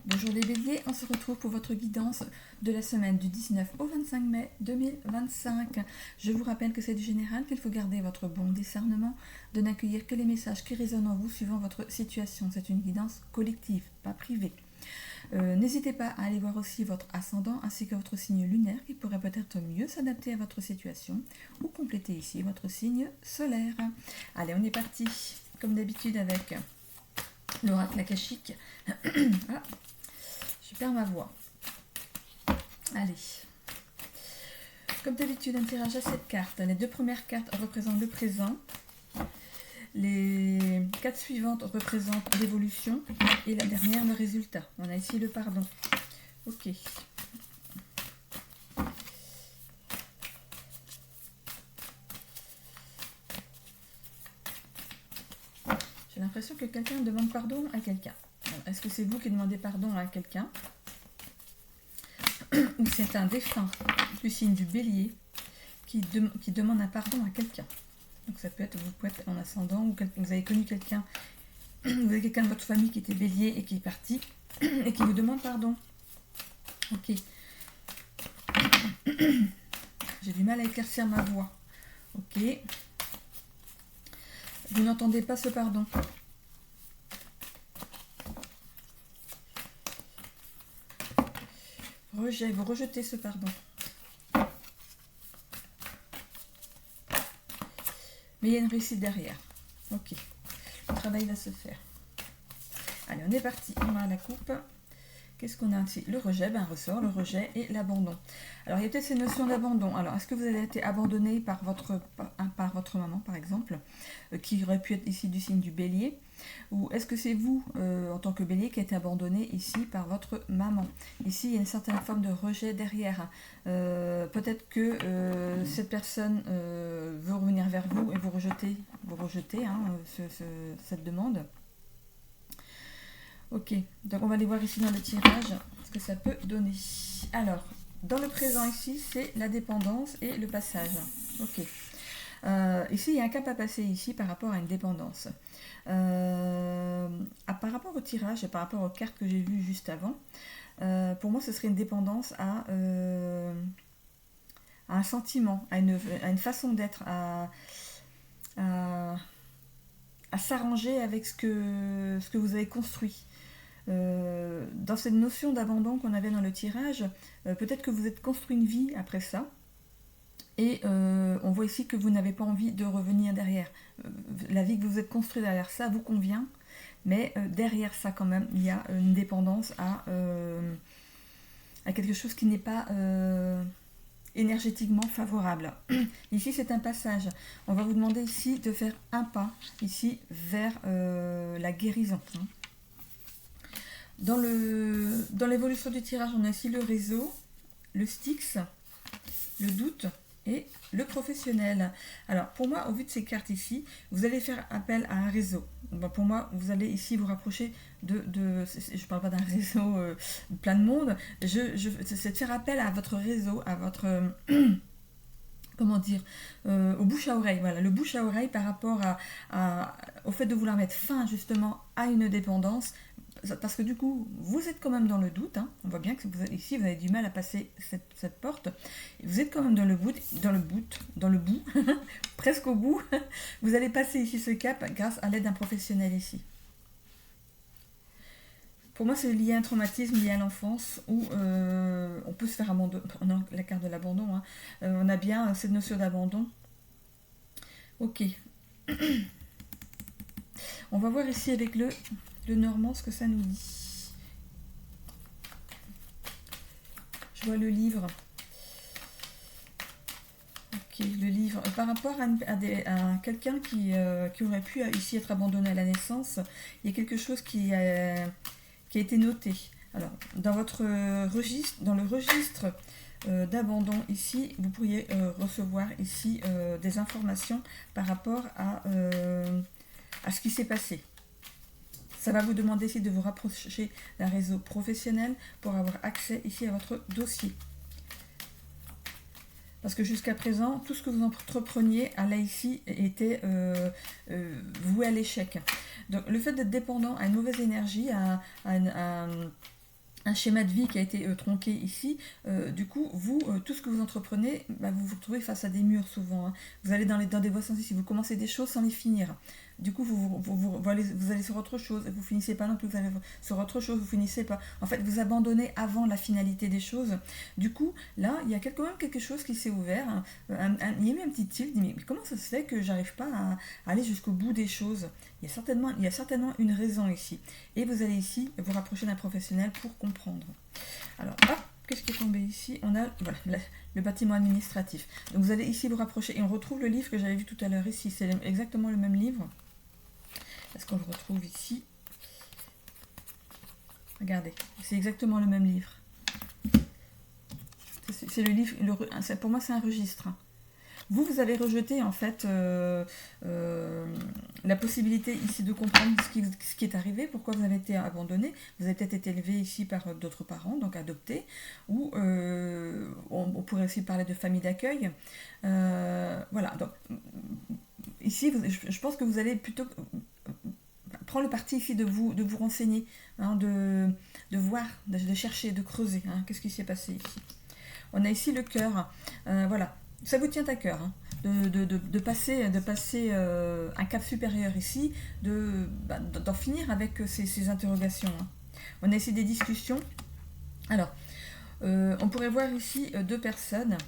Bonjour les béliers, on se retrouve pour votre guidance de la semaine du 19 au 25 mai 2025. Je vous rappelle que c'est du général, qu'il faut garder votre bon discernement, de n'accueillir que les messages qui résonnent en vous suivant votre situation. C'est une guidance collective, pas privée. N'hésitez pas à aller voir aussi votre ascendant ainsi que votre signe lunaire qui pourrait peut-être mieux s'adapter à votre situation ou compléter ici votre signe solaire. Allez, on est parti comme d'habitude avec l'oracle akashique. Ah, je perds ma voix. Allez. Comme d'habitude, un tirage à 7 cartes. Les deux premières cartes représentent le présent. Les 4 suivantes représentent l'évolution. Et la dernière, le résultat. On a ici le pardon. Ok. J'ai l'impression que quelqu'un demande pardon à quelqu'un. Est-ce que c'est vous qui demandez pardon à quelqu'un? Ou c'est un défunt du signe du bélier qui demande un pardon à quelqu'un? Donc ça peut être, vous pouvez être en ascendant, ou vous avez connu quelqu'un, vous avez quelqu'un de votre famille qui était bélier et qui est parti, et qui vous demande pardon. Ok. J'ai du mal à éclaircir ma voix. Ok. Vous n'entendez pas ce pardon. Rejet, vous rejetez ce pardon. Mais il y a une réussite derrière. Ok. Le travail va se faire. Allez, on est parti. On a la coupe. Qu'est-ce qu'on a ici? Le rejet, un ressort, le rejet et l'abandon. Alors, il y a peut-être ces notions d'abandon. Alors, est-ce que vous avez été abandonné par votre maman, par exemple, qui aurait pu être ici du signe du bélier? Ou est-ce que c'est vous, en tant que bélier, qui a été abandonné ici par votre maman? Ici, il y a une certaine forme de rejet derrière. Peut-être que cette personne veut revenir vers vous et vous rejetez cette demande. Ok, donc on va aller voir ici dans le tirage ce que ça peut donner. Alors, dans le présent ici, c'est la dépendance et le passage. Ok. Ici, il y a un cap à passer ici par rapport à une dépendance. Par rapport au tirage et par rapport aux cartes que j'ai vues juste avant, pour moi, ce serait une dépendance à un sentiment, à une façon d'être, à s'arranger avec ce que vous avez construit. Dans cette notion d'abandon qu'on avait dans le tirage, peut-être que vous êtes construit une vie après ça, et on voit ici que vous n'avez pas envie de revenir derrière. La vie que vous êtes construite derrière ça vous convient, mais derrière ça quand même, il y a une dépendance à quelque chose qui n'est pas énergétiquement favorable. Ici, c'est un passage. On va vous demander ici de faire un pas ici vers la guérison. Dans l'évolution du tirage, on a ici le réseau, le Styx, le doute et le professionnel. Alors, pour moi, au vu de ces cartes ici, vous allez faire appel à un réseau. Bon, pour moi, vous allez ici vous rapprocher je ne parle pas d'un réseau plein de monde, c'est de faire appel à votre réseau, à votre... comment dire, au bouche à oreille, voilà, le bouche à oreille par rapport au fait de vouloir mettre fin justement à une dépendance, parce que du coup, vous êtes quand même dans le doute, hein. On voit bien que ici, vous avez du mal à passer cette porte, vous êtes quand même dans le bout, presque au bout, vous allez passer ici ce cap grâce à l'aide d'un professionnel ici. Pour moi, c'est lié à un traumatisme lié à l'enfance où on peut se faire abandonner. On a la carte de l'abandon. Hein. On a bien cette notion d'abandon. Ok. On va voir ici avec le Normand ce que ça nous dit. Je vois le livre. Ok, le livre. Par rapport à quelqu'un qui aurait pu ici être abandonné à la naissance, il y a quelque chose qui a été noté. Alors, dans le registre d'abandon ici, vous pourriez recevoir ici des informations par rapport à ce qui s'est passé. Ça va vous demander ici de vous rapprocher d'un réseau professionnel pour avoir accès ici à votre dossier. Parce que jusqu'à présent, tout ce que vous entrepreniez là ici était voué à l'échec. Donc le fait d'être dépendant à une mauvaise énergie, à un schéma de vie qui a été tronqué ici. Du coup, vous, tout ce que vous entreprenez, bah, vous vous retrouvez face à des murs souvent. Hein. Vous allez dans des voies sans issue, vous commencez des choses sans les finir. Du coup, vous allez sur autre chose, vous finissez pas non plus, vous allez sur autre chose, vous finissez pas. En fait, vous abandonnez avant la finalité des choses. Du coup, là, il y a quand même quelque chose qui s'est ouvert. Hein. Il y a eu un petit tilt, mais comment ça se fait que j'arrive pas à aller jusqu'au bout des choses? Il y a certainement une raison ici. Et vous allez ici vous rapprocher d'un professionnel pour comprendre. Alors, hop, qu'est-ce qui est tombé ici? On a voilà, le bâtiment administratif. Donc vous allez ici vous rapprocher. Et on retrouve le livre que j'avais vu tout à l'heure ici. C'est exactement le même livre. Est-ce qu'on le retrouve ici? Regardez, c'est exactement le même livre. C'est le livre, pour moi c'est un registre. Vous avez rejeté en fait la possibilité ici de comprendre ce qui est arrivé, pourquoi vous avez été abandonné. Vous avez peut-être été élevé ici par d'autres parents, donc adoptés, ou on pourrait aussi parler de famille d'accueil. Voilà, donc ici je pense que vous allez plutôt prendre le parti ici de vous renseigner, hein, de voir, de chercher, de creuser. Hein, qu'est-ce qui s'est passé ici? On a ici le cœur. Voilà, ça vous tient à cœur. Hein, de passer un cap supérieur ici, d'en finir avec ces interrogations. Hein. On a ici des discussions. Alors, on pourrait voir ici deux personnes.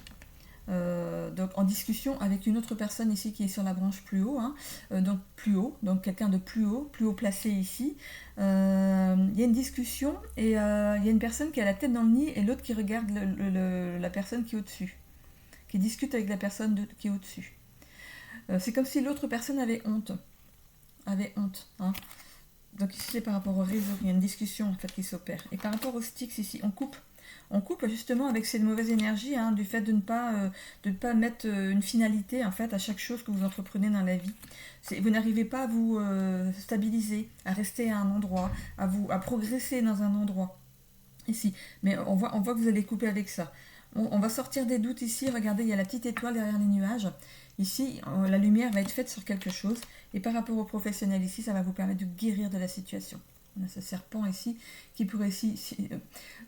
Donc en discussion avec une autre personne ici qui est sur la branche plus haut, hein, donc quelqu'un de plus haut placé ici. Il y a une discussion et il y a une personne qui a la tête dans le nid et l'autre qui regarde la personne qui est au-dessus, qui discute avec la personne qui est au-dessus. C'est comme si l'autre personne avait honte. Hein. Donc ici c'est par rapport au réseau, il y a une discussion en fait qui s'opère. Et par rapport aux sticks ici, on coupe justement avec cette mauvaise énergie, hein, du fait de ne pas mettre une finalité en fait à chaque chose que vous entreprenez dans la vie. Vous n'arrivez pas à vous stabiliser, à rester à un endroit, à progresser dans un endroit. Ici, mais on voit que vous allez couper avec ça. On va sortir des doutes ici. Regardez, il y a la petite étoile derrière les nuages. Ici, la lumière va être faite sur quelque chose. Et par rapport au professionnel ici, ça va vous permettre de guérir de la situation. On a ce serpent ici qui pourrait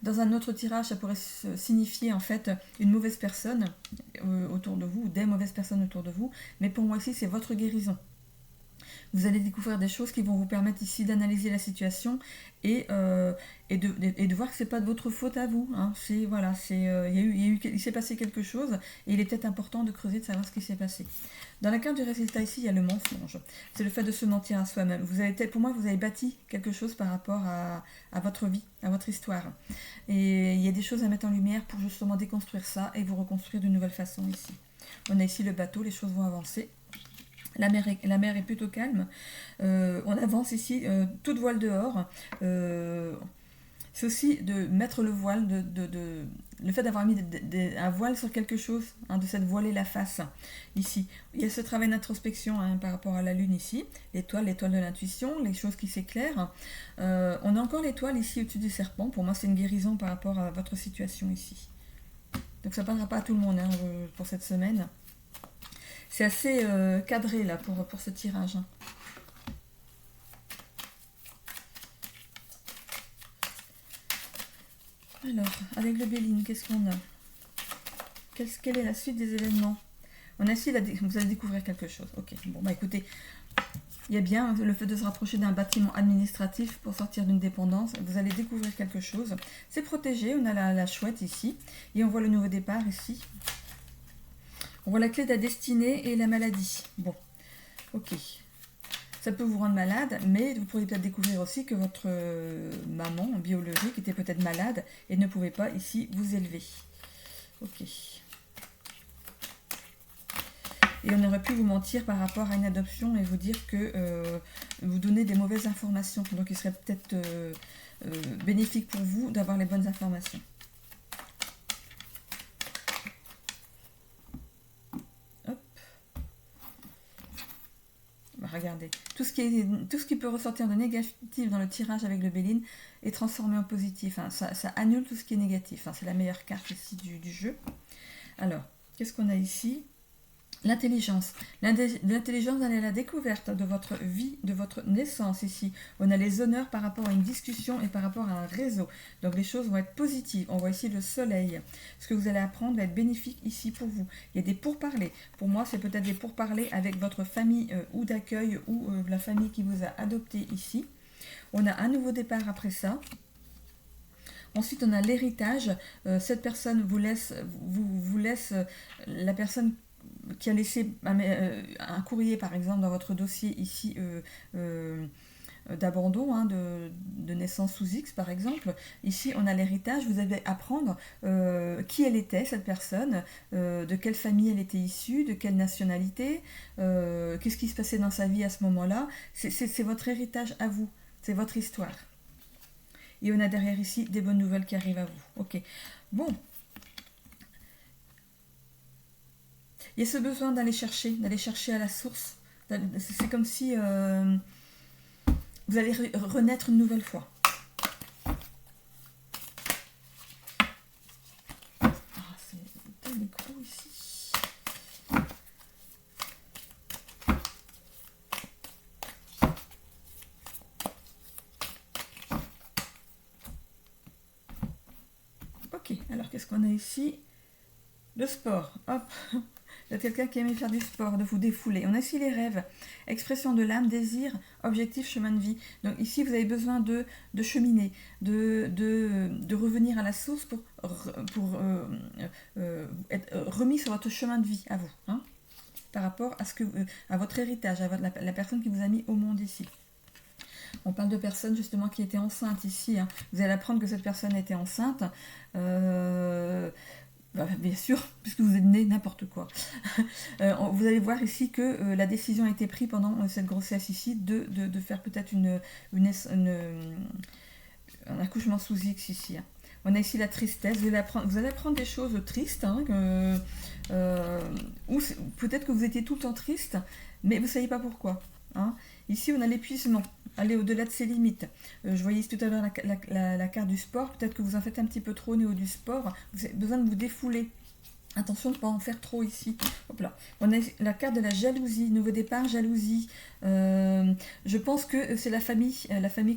dans un autre tirage, ça pourrait signifier en fait une mauvaise personne autour de vous, ou des mauvaises personnes autour de vous. Mais pour moi ici, c'est votre guérison. Vous allez découvrir des choses qui vont vous permettre ici d'analyser la situation et de voir que c'est pas de votre faute à vous. Hein. Il s'est passé quelque chose et il est peut-être important de creuser, de savoir ce qui s'est passé. Dans la carte du résultat ici, il y a le mensonge. C'est le fait de se mentir à soi-même. Pour moi, vous avez bâti quelque chose par rapport à votre vie, à votre histoire. Et il y a des choses à mettre en lumière pour justement déconstruire ça et vous reconstruire d'une nouvelle façon ici. On a ici le bateau, les choses vont avancer. La mer est plutôt calme. On avance ici, toute voile dehors. C'est aussi de mettre le voile, le fait d'avoir mis un voile sur quelque chose, hein, de cette voiler la face, ici. Il y a ce travail d'introspection hein, par rapport à la lune ici, l'étoile de l'intuition, les choses qui s'éclairent. On a encore l'étoile ici au-dessus du serpent. Pour moi, c'est une guérison par rapport à votre situation ici. Donc ça ne parlera pas à tout le monde hein, pour cette semaine. C'est assez cadré là pour ce tirage. Hein. Alors, avec le Béline, qu'est-ce qu'on a? Quelle est la suite des événements? On a essayé, vous allez découvrir quelque chose. Ok, bon bah écoutez, il y a bien le fait de se rapprocher d'un bâtiment administratif pour sortir d'une dépendance. Vous allez découvrir quelque chose. C'est protégé, on a la chouette ici. Et on voit le nouveau départ ici. On voit la clé de la destinée et la maladie. Bon, ok. Ça peut vous rendre malade, mais vous pourriez peut-être découvrir aussi que votre maman biologique était peut-être malade et ne pouvait pas ici vous élever. Ok. Et on aurait pu vous mentir par rapport à une adoption et vous dire que vous donnez des mauvaises informations. Donc il serait peut-être bénéfique pour vous d'avoir les bonnes informations. Regardez, tout ce qui peut ressortir de négatif dans le tirage avec le Béline est transformé en positif. Hein. Ça annule tout ce qui est négatif. Hein. C'est la meilleure carte ici du jeu. Alors, qu'est-ce qu'on a ici? L'intelligence. L'intelligence d'aller à la découverte de votre vie, de votre naissance ici. On a les honneurs par rapport à une discussion et par rapport à un réseau. Donc les choses vont être positives. On voit ici le soleil. Ce que vous allez apprendre va être bénéfique ici pour vous. Il y a des pourparlers. Pour moi, c'est peut-être des pourparlers avec votre famille ou d'accueil ou la famille qui vous a adopté ici. On a un nouveau départ après ça. Ensuite, on a l'héritage. Cette personne vous laisse la personne qui a laissé un courrier, par exemple, dans votre dossier ici d'abandon, hein, de naissance sous X, par exemple. Ici, on a l'héritage. Vous allez apprendre qui elle était, cette personne, de quelle famille elle était issue, de quelle nationalité, qu'est-ce qui se passait dans sa vie à ce moment-là. C'est votre héritage à vous. C'est votre histoire. Et on a derrière ici des bonnes nouvelles qui arrivent à vous. Ok. Bon. Il y a ce besoin d'aller chercher à la source. C'est comme si vous allez renaître une nouvelle fois. Ah, c'est un micro ici. Ok, alors qu'est-ce qu'on a ici? Le sport. Hop. Il y a quelqu'un qui aimait faire du sport, de vous défouler. On a ici les rêves, expression de l'âme, désir, objectif, chemin de vie. Donc ici, vous avez besoin de cheminer, de revenir à la source pour être remis sur votre chemin de vie, à vous, hein, par rapport à votre héritage, à la personne qui vous a mis au monde ici. On parle de personnes justement qui étaient enceintes ici. Hein. Vous allez apprendre que cette personne était enceinte. Bien sûr, puisque vous êtes né n'importe quoi. Vous allez voir ici que la décision a été prise pendant cette grossesse ici de faire peut-être un accouchement sous X ici. Hein. On a ici la tristesse. Vous allez apprendre des choses tristes. Hein, ou peut-être que vous étiez tout le temps triste, mais vous ne savez pas pourquoi. Hein. Ici, on a l'épuisement. Aller au-delà de ses limites. Je voyais tout à l'heure la carte du sport. Peut-être que vous en faites un petit peu trop au niveau du sport. Vous avez besoin de vous défouler. Attention de ne pas en faire trop ici. Hop là. On a la carte de la jalousie, nouveau départ, jalousie. Je pense que c'est la famille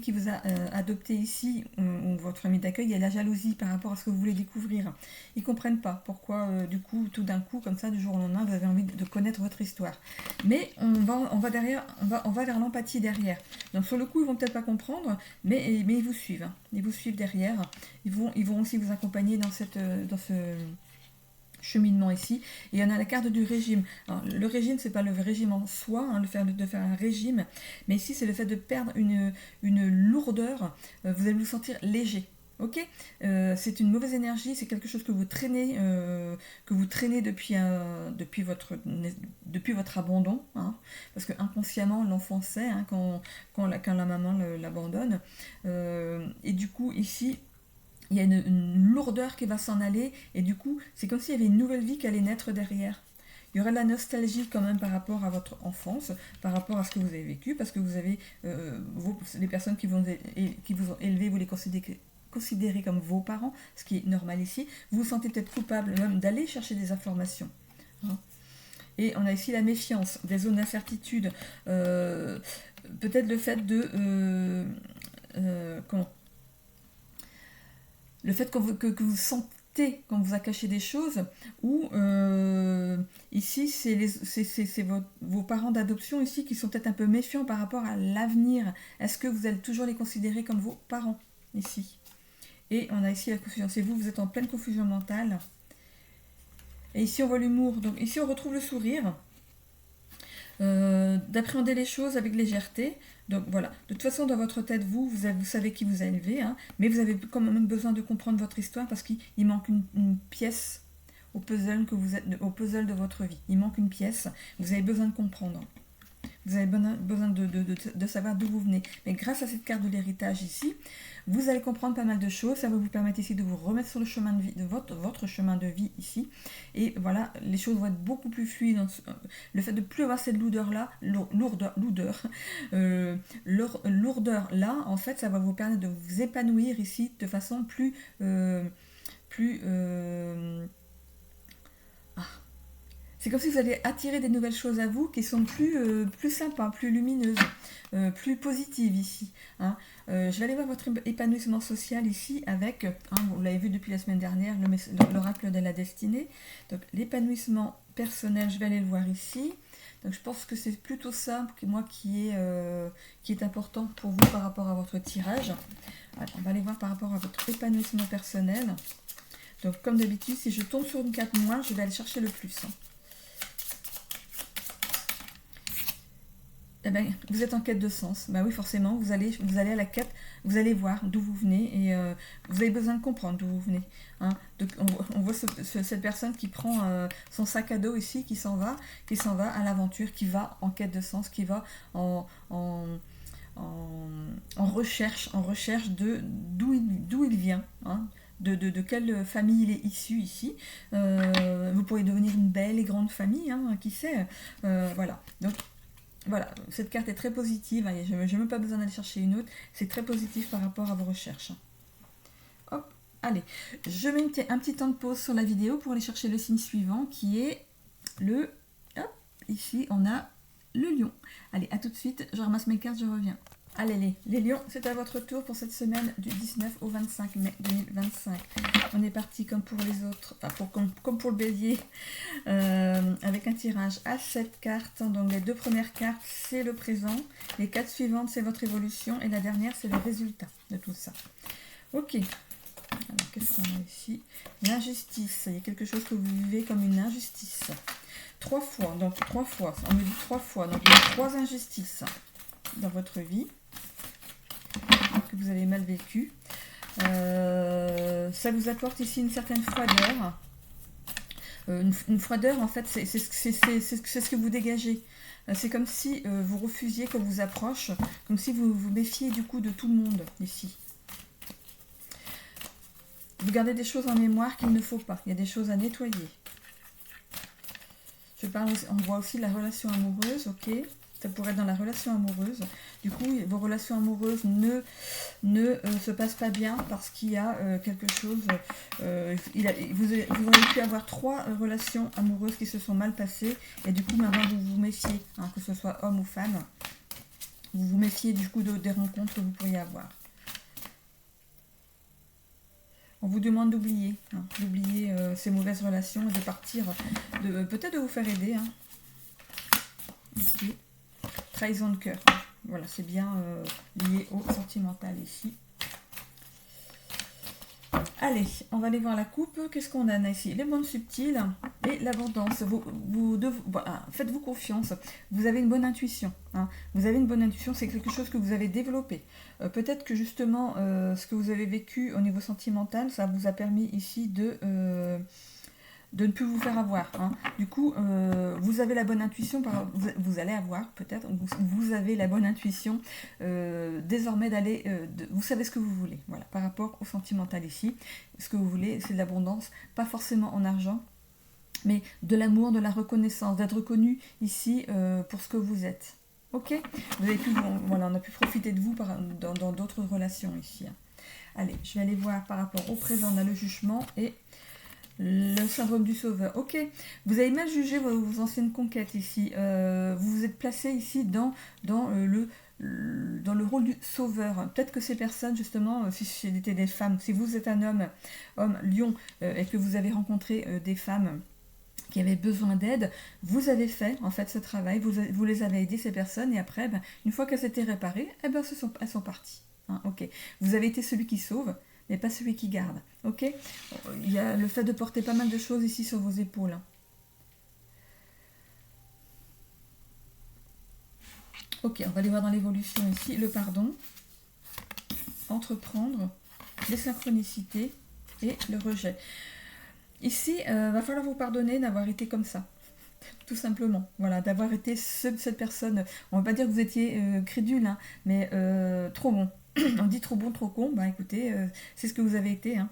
qui vous a adopté ici, ou votre famille d'accueil. Il y a la jalousie par rapport à ce que vous voulez découvrir. Ils ne comprennent pas pourquoi, du coup, tout d'un coup, comme ça, du jour au lendemain, vous avez envie de connaître votre histoire. Mais on va vers l'empathie derrière. Donc sur le coup, ils vont peut-être pas comprendre, mais ils vous suivent. Hein. Ils vous suivent derrière. Ils vont aussi vous accompagner dans ce cheminement ici. Et il y en a la carte du régime. Alors, le régime, c'est pas le régime en soi, hein, de faire un régime, mais ici, c'est le fait de perdre une lourdeur. Vous allez vous sentir léger. Ok, c'est une mauvaise énergie, c'est quelque chose que vous traînez depuis votre abandon, hein, parce que inconsciemment l'enfant sait, hein, quand la maman l'abandonne, et du coup ici il y a une lourdeur qui va s'en aller, et du coup, c'est comme s'il y avait une nouvelle vie qui allait naître derrière. Il y aura de la nostalgie quand même par rapport à votre enfance, par rapport à ce que vous avez vécu, parce que vous avez les personnes qui vous ont élevé, vous les considérez comme vos parents, ce qui est normal ici. Vous vous sentez peut-être coupable même d'aller chercher des informations. Hein. Et on a ici la méfiance, des zones d'incertitude, peut-être le fait de... le fait que vous sentez quand vous a caché des choses, ou ici c'est vos parents d'adoption ici qui sont peut-être un peu méfiants par rapport à l'avenir. Est-ce que vous allez toujours les considérer comme vos parents ici? Et on a ici la confusion, c'est vous êtes en pleine confusion mentale. Et ici on voit l'humour, donc ici on retrouve le sourire. D'appréhender les choses avec légèreté. Donc voilà, de toute façon dans votre tête, vous savez qui vous a élevé, hein, mais vous avez quand même besoin de comprendre votre histoire parce qu'il manque une pièce au puzzle de votre vie. Il manque une pièce, vous avez besoin de comprendre. Vous avez besoin de savoir d'où vous venez. Mais grâce à cette carte de l'héritage ici, vous allez comprendre pas mal de choses. Ça va vous permettre ici de vous remettre sur le chemin de vie, de votre chemin de vie ici. Et voilà, les choses vont être beaucoup plus fluides. Le fait de ne plus avoir cette lourdeur-là, lourdeur-là, en fait, ça va vous permettre de vous épanouir ici de façon c'est comme si vous allez attirer des nouvelles choses à vous qui sont plus sympas, plus lumineuses, plus positives ici. Hein. Je vais aller voir votre épanouissement social ici avec, vous l'avez vu depuis la semaine dernière, l'oracle de la destinée. Donc l'épanouissement personnel, je vais aller le voir ici. Donc je pense que c'est plutôt ça, moi, qui est important pour vous par rapport à votre tirage. Alors, on va aller voir par rapport à votre épanouissement personnel. Donc comme d'habitude, si je tombe sur une carte moins, je vais aller chercher le plus. Eh ben, vous êtes en quête de sens. Ben oui, forcément, vous allez à la quête, vous allez voir d'où vous venez et vous avez besoin de comprendre d'où vous venez. Hein. Donc, on voit cette personne qui prend son sac à dos ici, qui s'en va à l'aventure, qui va en quête de sens, qui va en recherche de d'où il vient. Hein. De quelle famille il est issu ici. Vous pourrez devenir une belle et grande famille, hein, qui sait. Voilà. Donc, voilà, cette carte est très positive, je n'ai même pas besoin d'aller chercher une autre, c'est très positif par rapport à vos recherches. Hop, allez, je mets un petit temps de pause sur la vidéo pour aller chercher le signe suivant qui est le... Hop, ici on a le lion. Allez, à tout de suite, je ramasse mes cartes, je reviens. Allez, les lions, c'est à votre tour pour cette semaine du 19 au 25 mai 2025. On est parti comme pour les autres, enfin comme pour le bélier, avec un tirage à 7 cartes. Donc les 2 premières cartes, c'est le présent. Les 4 suivantes, c'est votre évolution. Et la dernière, c'est le résultat de tout ça. Ok. Alors, qu'est-ce qu'on a ici? L'injustice. Il y a quelque chose que vous vivez comme une injustice. 3 fois. Donc 3 fois. On me dit 3 fois. Donc il y a 3 injustices dans votre vie que vous avez mal vécu. Ça vous apporte ici une certaine froideur. Une froideur, en fait, c'est ce que vous dégagez. C'est comme si vous refusiez qu'on vous approche, comme si vous vous méfiez du coup de tout le monde ici. Vous gardez des choses en mémoire qu'il ne faut pas. Il y a des choses à nettoyer. On voit aussi la relation amoureuse, ok. Ça pourrait être dans la relation amoureuse. Du coup, vos relations amoureuses ne se passent pas bien parce qu'il y a quelque chose... vous auriez pu avoir 3 relations amoureuses qui se sont mal passées. Et du coup, maintenant, vous vous méfiez, hein, que ce soit homme ou femme. Vous vous méfiez du coup des rencontres que vous pourriez avoir. On vous demande d'oublier, hein, ces mauvaises relations et de partir, peut-être de vous faire aider. Hein. Ici. Trahison de cœur. Voilà, c'est bien lié au sentimental ici. Allez, on va aller voir la coupe. Qu'est-ce qu'on a ici? Les mondes subtils et l'abondance. Voilà, faites-vous confiance. Vous avez une bonne intuition. Hein. Vous avez une bonne intuition, c'est quelque chose que vous avez développé. Peut-être que justement, ce que vous avez vécu au niveau sentimental, ça vous a permis ici de ne plus vous faire avoir. Hein. Du coup, vous avez la bonne intuition, vous allez avoir peut-être, vous avez la bonne intuition désormais d'aller, vous savez ce que vous voulez, voilà, par rapport au sentimental ici. Ce que vous voulez, c'est de l'abondance, pas forcément en argent, mais de l'amour, de la reconnaissance, d'être reconnu ici pour ce que vous êtes. Ok, vous avez pu, voilà, on a pu profiter de vous dans d'autres relations ici. Hein. Allez, je vais aller voir par rapport au présent, on a le jugement et le syndrome du sauveur. Ok, vous avez mal jugé vos anciennes conquêtes ici. Vous vous êtes placé ici dans le rôle du sauveur. Peut-être que ces personnes, justement, si c'était des femmes, si vous êtes un homme lion, et que vous avez rencontré des femmes qui avaient besoin d'aide, vous avez fait en fait ce travail, vous les avez aidées, ces personnes, et après, une fois qu'elles étaient réparées, elles sont parties. Hein, ok, vous avez été celui qui sauve, mais pas celui qui garde. Ok, il y a le fait de porter pas mal de choses ici sur vos épaules. Hein. Ok, on va aller voir dans l'évolution ici. Le pardon, entreprendre, les synchronicités et le rejet. Ici, va falloir vous pardonner d'avoir été comme ça. Tout simplement. Voilà, d'avoir été cette personne. On ne va pas dire que vous étiez crédule, hein, mais trop bon. On dit trop bon, trop con. Bah écoutez, c'est ce que vous avez été. Hein.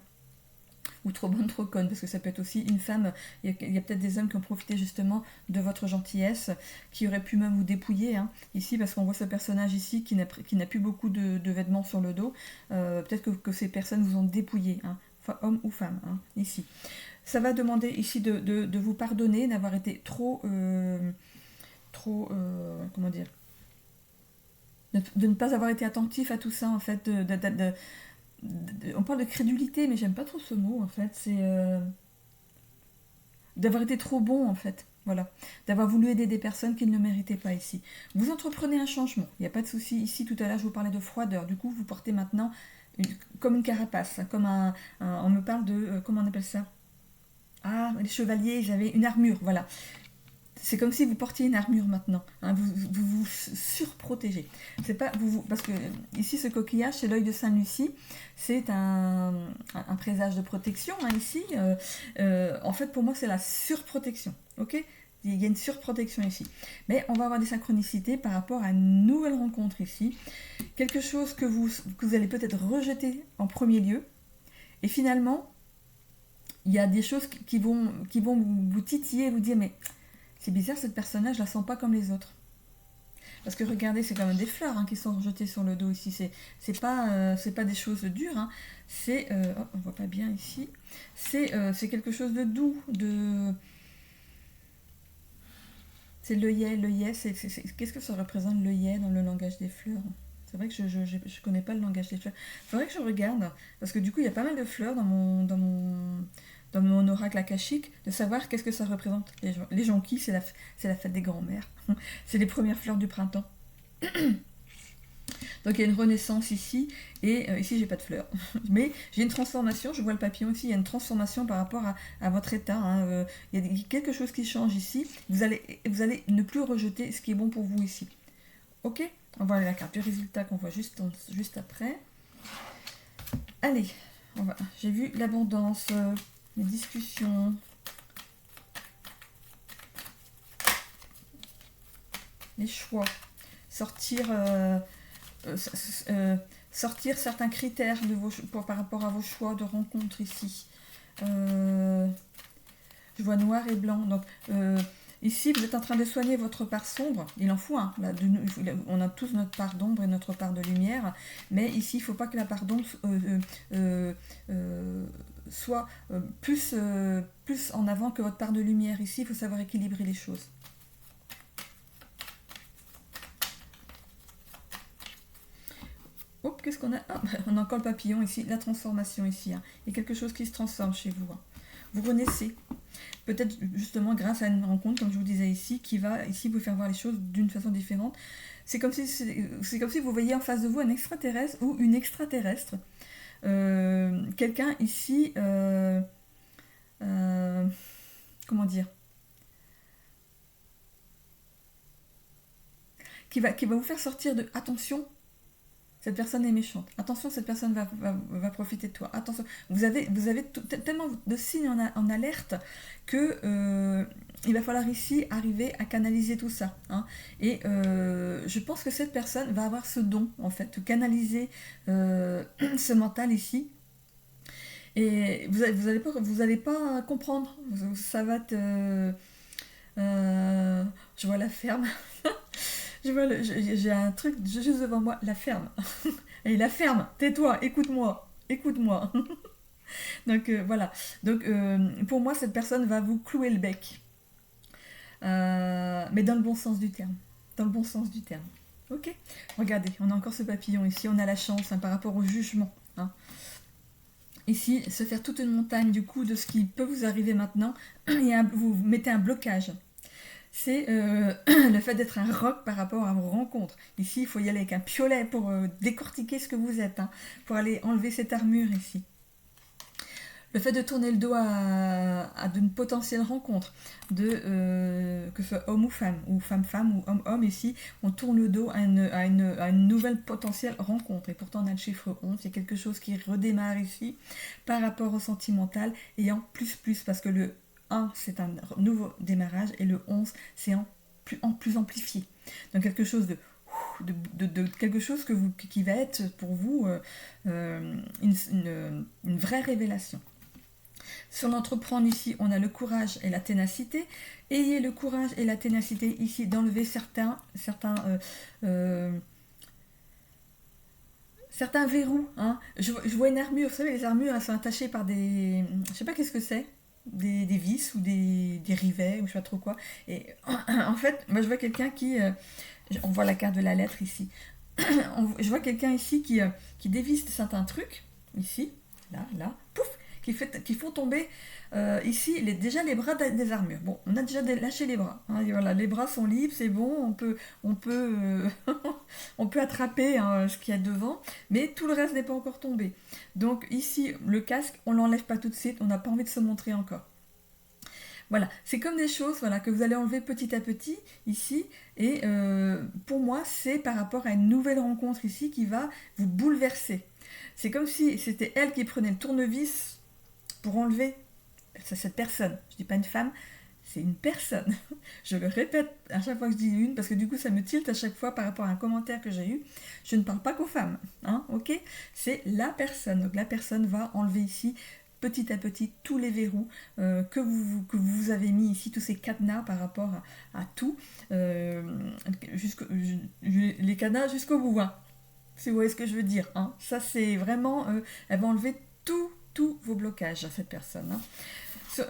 Ou trop bonne, trop conne, parce que ça peut être aussi une femme. Il y a peut-être des hommes qui ont profité justement de votre gentillesse, qui auraient pu même vous dépouiller. Hein, ici, parce qu'on voit ce personnage ici qui n'a plus beaucoup de vêtements sur le dos. Peut-être que ces personnes vous ont dépouillé. Hein, homme ou femme, hein, ici. Ça va demander ici de vous pardonner, d'avoir été comment dire, de ne pas avoir été attentif à tout ça, en fait. On parle de crédulité, mais j'aime pas trop ce mot, en fait. C'est d'avoir été trop bon, en fait. Voilà. D'avoir voulu aider des personnes qui ne le méritaient pas ici. Vous entreprenez un changement. Il n'y a pas de souci. Ici, tout à l'heure, je vous parlais de froideur. Du coup, vous portez maintenant comme une carapace. Comme on me parle de... comment on appelle ça? Ah, les chevaliers, j'avais une armure. Voilà. C'est comme si vous portiez une armure maintenant. Hein, vous surprotégez. C'est pas parce que ici ce coquillage, c'est l'œil de Saint-Lucie. C'est un présage de protection ici. En fait, pour moi, c'est la surprotection. Ok. Il y a une surprotection ici. Mais on va avoir des synchronicités par rapport à une nouvelle rencontre ici. Quelque chose que vous allez peut-être rejeter en premier lieu. Et finalement, il y a des choses qui vont vous titiller, vous dire mais c'est bizarre, cette personne-là, je la sens pas comme les autres. Parce que regardez, c'est quand même des fleurs qui sont rejetées sur le dos ici. C'est pas des choses dures. Hein. C'est, on voit pas bien ici. C'est quelque chose de doux, c'est l'œillet. Qu'est-ce que ça représente l'œillet dans le langage des fleurs? C'est vrai que je connais pas le langage des fleurs. Il faudrait que je regarde, parce que du coup, il y a pas mal de fleurs dans mon oracle akashique, de savoir qu'est-ce que ça représente. Les jonquilles, c'est la fête des grands-mères. C'est les premières fleurs du printemps. Donc il y a une renaissance ici, et ici j'ai pas de fleurs. Mais j'ai une transformation, je vois le papillon ici, il y a une transformation par rapport à votre état. Hein. Il y a quelque chose qui change ici. Vous allez ne plus rejeter ce qui est bon pour vous ici. Ok, on va aller à la carte du résultat qu'on voit juste après. Allez, j'ai vu l'abondance, les discussions, les choix, sortir certains critères par rapport à vos choix de rencontre ici. Je vois noir et blanc. Donc, ici, vous êtes en train de soigner votre part sombre. Il en faut un. Là, on a tous notre part d'ombre et notre part de lumière. Mais ici, il ne faut pas que la part d'ombre soit plus en avant que votre part de lumière. Ici, il faut savoir équilibrer les choses. Hop, qu'est-ce qu'on a? On a encore le papillon ici, la transformation ici. Hein. Il y a quelque chose qui se transforme chez vous. Hein. Vous renaissez. Peut-être justement grâce à une rencontre, comme je vous disais ici, qui va ici vous faire voir les choses d'une façon différente. C'est comme si vous voyiez en face de vous un extraterrestre ou une extraterrestre. Quelqu'un ici, comment dire, qui va vous faire sortir de attention. Cette personne est méchante. Attention, cette personne va profiter de toi. Attention, vous avez tellement de signes en alerte que il va falloir ici arriver à canaliser tout ça. Hein. Et je pense que cette personne va avoir ce don, en fait, de canaliser ce mental ici. Et vous allez pas comprendre. Ça va te... je vois la ferme. J'ai un truc juste devant moi, la ferme. Et la ferme, tais-toi, écoute-moi. Donc voilà. Donc pour moi, cette personne va vous clouer le bec. Mais dans le bon sens du terme. Ok. Regardez, on a encore ce papillon ici. On a la chance par rapport au jugement. Hein. Ici, se faire toute une montagne du coup de ce qui peut vous arriver maintenant. Vous mettez un blocage. C'est le fait d'être un roc par rapport à vos rencontres. Ici, il faut y aller avec un piolet pour décortiquer ce que vous êtes, hein, pour aller enlever cette armure ici. Le fait de tourner le dos à d'une potentielle rencontre, que ce soit homme ou femme ou homme ici, on tourne le dos à une nouvelle potentielle rencontre. Et pourtant, on a le chiffre 11, il y a quelque chose qui redémarre ici par rapport au sentimental et en plus, parce que le 1, c'est un nouveau démarrage et le 11, c'est en plus amplifié. Donc quelque chose quelque chose qui va être pour vous une vraie révélation. Sur l'entreprendre ici, on a le courage et la ténacité. Ayez le courage et la ténacité ici d'enlever certains verrous. Hein. Je vois une armure, vous savez, les armures, elles sont attachées par des... Je sais pas qu'est-ce que c'est. des vis ou des rivets ou je sais pas trop quoi. Et en fait, moi je vois quelqu'un qui... on voit la carte de la lettre ici. Je vois quelqu'un ici qui dévisse certains trucs, ici, là, pouf, qui font tomber ici déjà les bras des armures. Bon, on a déjà lâché les bras. Hein, et voilà, les bras sont libres, c'est bon, on peut attraper hein, ce qu'il y a devant, mais tout le reste n'est pas encore tombé. Donc ici, le casque, on l'enlève pas tout de suite, on n'a pas envie de se montrer encore. Voilà, c'est comme des choses voilà, que vous allez enlever petit à petit ici. Et pour moi, c'est par rapport à une nouvelle rencontre ici qui va vous bouleverser. C'est comme si c'était elle qui prenait le tournevis pour enlever cette personne. Je ne dis pas une femme, c'est une personne. Je le répète à chaque fois que je dis une, parce que du coup ça me tilte à chaque fois par rapport à un commentaire que j'ai eu. Je ne parle pas qu'aux femmes, hein, ok? C'est la personne. Donc la personne va enlever ici petit à petit tous les verrous que vous avez mis ici, tous ces cadenas par rapport à tout, les cadenas jusqu'au bout, hein, si vous voyez ce que je veux dire. Hein. Ça c'est vraiment, elle va enlever tous vos blocages à cette personne. Hein.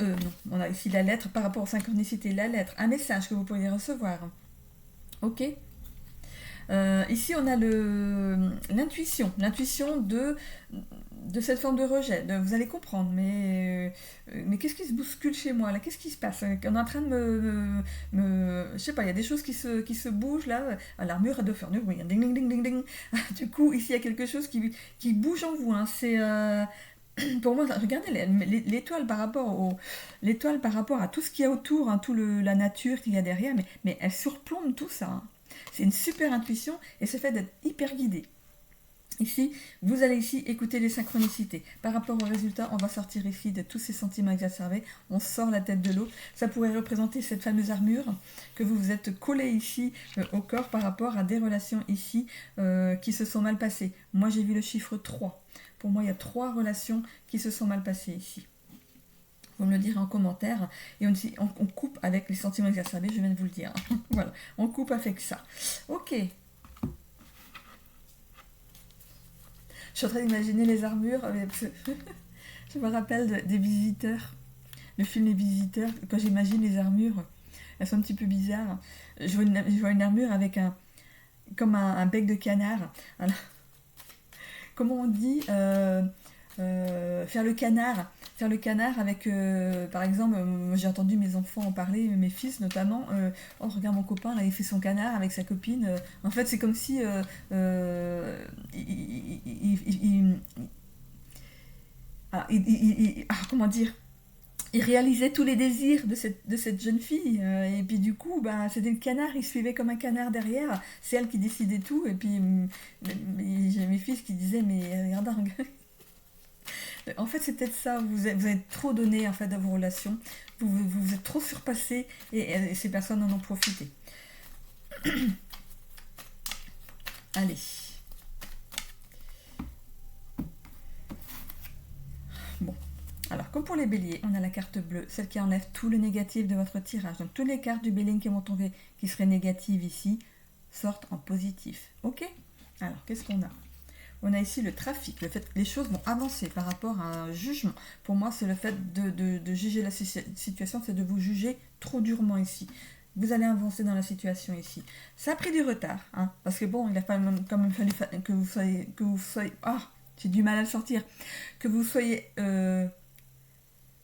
Non, on a ici la lettre par rapport aux synchronicités, la lettre, un message que vous pourriez recevoir. Ok. Ici on a l'intuition de cette forme de rejet. Vous allez comprendre, mais qu'est-ce qui se bouscule chez moi là? Qu'est-ce qui se passe? On est en train de je sais pas, il y a des choses qui se bougent là. L'armure elle doit faire du bruit. Ding ding ding ding ding. Du coup, ici il y a quelque chose qui bouge en vous. Hein. C'est pour moi, regardez l'étoile par rapport à tout ce qu'il y a autour, hein, la nature qu'il y a derrière, mais elle surplombe tout ça. Hein. C'est une super intuition et c'est fait d'être hyper guidé. Ici, vous allez ici écouter les synchronicités. Par rapport au résultat, on va sortir ici de tous ces sentiments exacerbés. On sort la tête de l'eau. Ça pourrait représenter cette fameuse armure que vous vous êtes collé ici au corps par rapport à des relations ici qui se sont mal passées. Moi, j'ai vu le chiffre 3. Pour moi, il y a 3 relations qui se sont mal passées ici. Vous me le direz en commentaire. Et on coupe avec les sentiments exacerbés, je viens de vous le dire. Voilà, on coupe avec ça. Ok. Je suis en train d'imaginer les armures. Je me rappelle des Visiteurs. Le film Les Visiteurs. Quand j'imagine les armures, elles sont un petit peu bizarres. Je vois une armure avec comme un bec de canard. Alors, comment on dit faire le canard avec, par exemple, j'ai entendu mes enfants en parler, mes fils notamment, oh regarde mon copain, là, il fait son canard avec sa copine, en fait c'est comme si comment dire, il réalisait tous les désirs de cette jeune fille, et puis du coup, bah, c'était le canard, il suivait comme un canard derrière, c'est elle qui décidait tout, et puis j'ai mes fils qui disaient, mais regarde. En fait, c'est peut-être ça, vous êtes trop donné en fait, à vos relations, vous êtes trop surpassé, et ces personnes en ont profité. Allez. Bon. Alors, comme pour les béliers, on a la carte bleue, celle qui enlève tout le négatif de votre tirage. Donc, toutes les cartes du bélier qui vont tomber, qui seraient négatives ici, sortent en positif. Ok? Alors, qu'est-ce qu'on a? On a ici le trafic, le fait que les choses vont avancer par rapport à un jugement. Pour moi, c'est le fait de juger la situation, c'est de vous juger trop durement ici. Vous allez avancer dans la situation ici. Ça a pris du retard, hein, parce que bon, il a quand même fallu que vous soyez, j'ai du mal à le sortir, que vous soyez,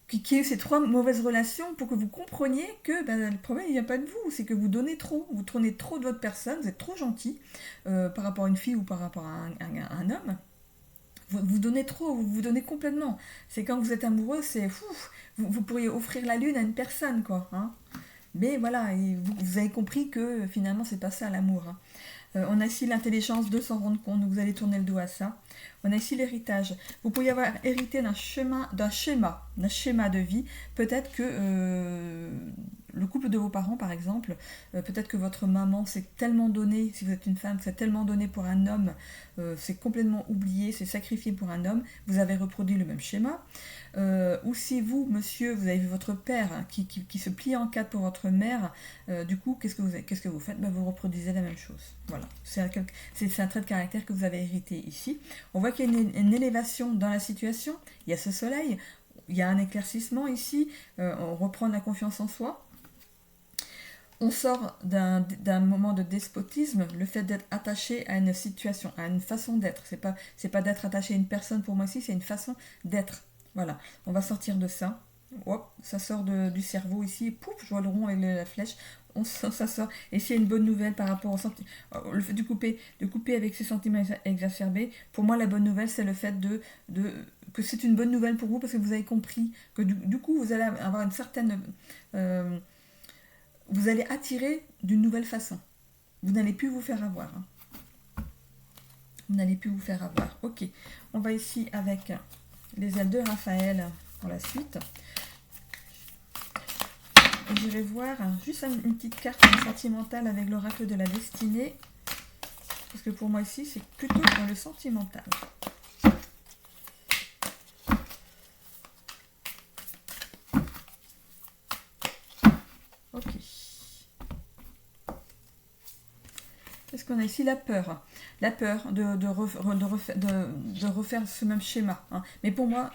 qu'il y ait eu ces 3 mauvaises relations pour que vous compreniez que le problème il vient pas de vous, c'est que vous donnez trop de votre personne, vous êtes trop gentil par rapport à une fille ou par rapport à un homme. Vous donnez trop, vous donnez complètement. C'est quand vous êtes amoureux, c'est fou, vous pourriez offrir la lune à une personne, quoi. Hein. Mais voilà, vous avez compris que finalement c'est pas ça l'amour. Hein. On a ici l'intelligence de s'en rendre compte, donc vous allez tourner le dos à ça. On a ici l'héritage. Vous pourriez avoir hérité d'un schéma de vie. Peut-être que le couple de vos parents, par exemple, peut-être que votre maman s'est tellement donnée, si vous êtes une femme, s'est tellement donnée pour un homme, s'est complètement oubliée, s'est sacrifiée pour un homme, vous avez reproduit le même schéma. Ou si vous, monsieur, vous avez vu votre père qui se plie en 4 pour votre mère, du coup, qu'est-ce que vous faites? Vous reproduisez la même chose. Voilà, c'est un trait de caractère que vous avez hérité ici. On voit qu'il y a une élévation dans la situation, il y a ce soleil, il y a un éclaircissement ici, on reprend la confiance en soi. On sort d'un moment de despotisme, le fait d'être attaché à une situation, à une façon d'être. C'est pas d'être attaché à une personne pour moi ici, c'est une façon d'être. Voilà, on va sortir de ça. Hop, ça sort du cerveau ici, pouf, je vois le rond avec la flèche. Ça sort. Et s'il y a une bonne nouvelle par rapport le fait de couper avec ces sentiments exacerbés, pour moi la bonne nouvelle c'est le fait que c'est une bonne nouvelle pour vous parce que vous avez compris que du coup vous allez avoir une certaine vous allez attirer d'une nouvelle façon. Vous n'allez plus vous faire avoir. Vous n'allez plus vous faire avoir. Ok, on va ici avec les ailes de Raphaël pour la suite. Et je vais voir juste une petite carte sentimentale avec l'oracle de la destinée. Parce que pour moi ici, c'est plutôt dans le sentimental. Ok. Qu'est-ce qu'on a ici? La peur. La peur de refaire ce même schéma. Hein. Mais pour moi,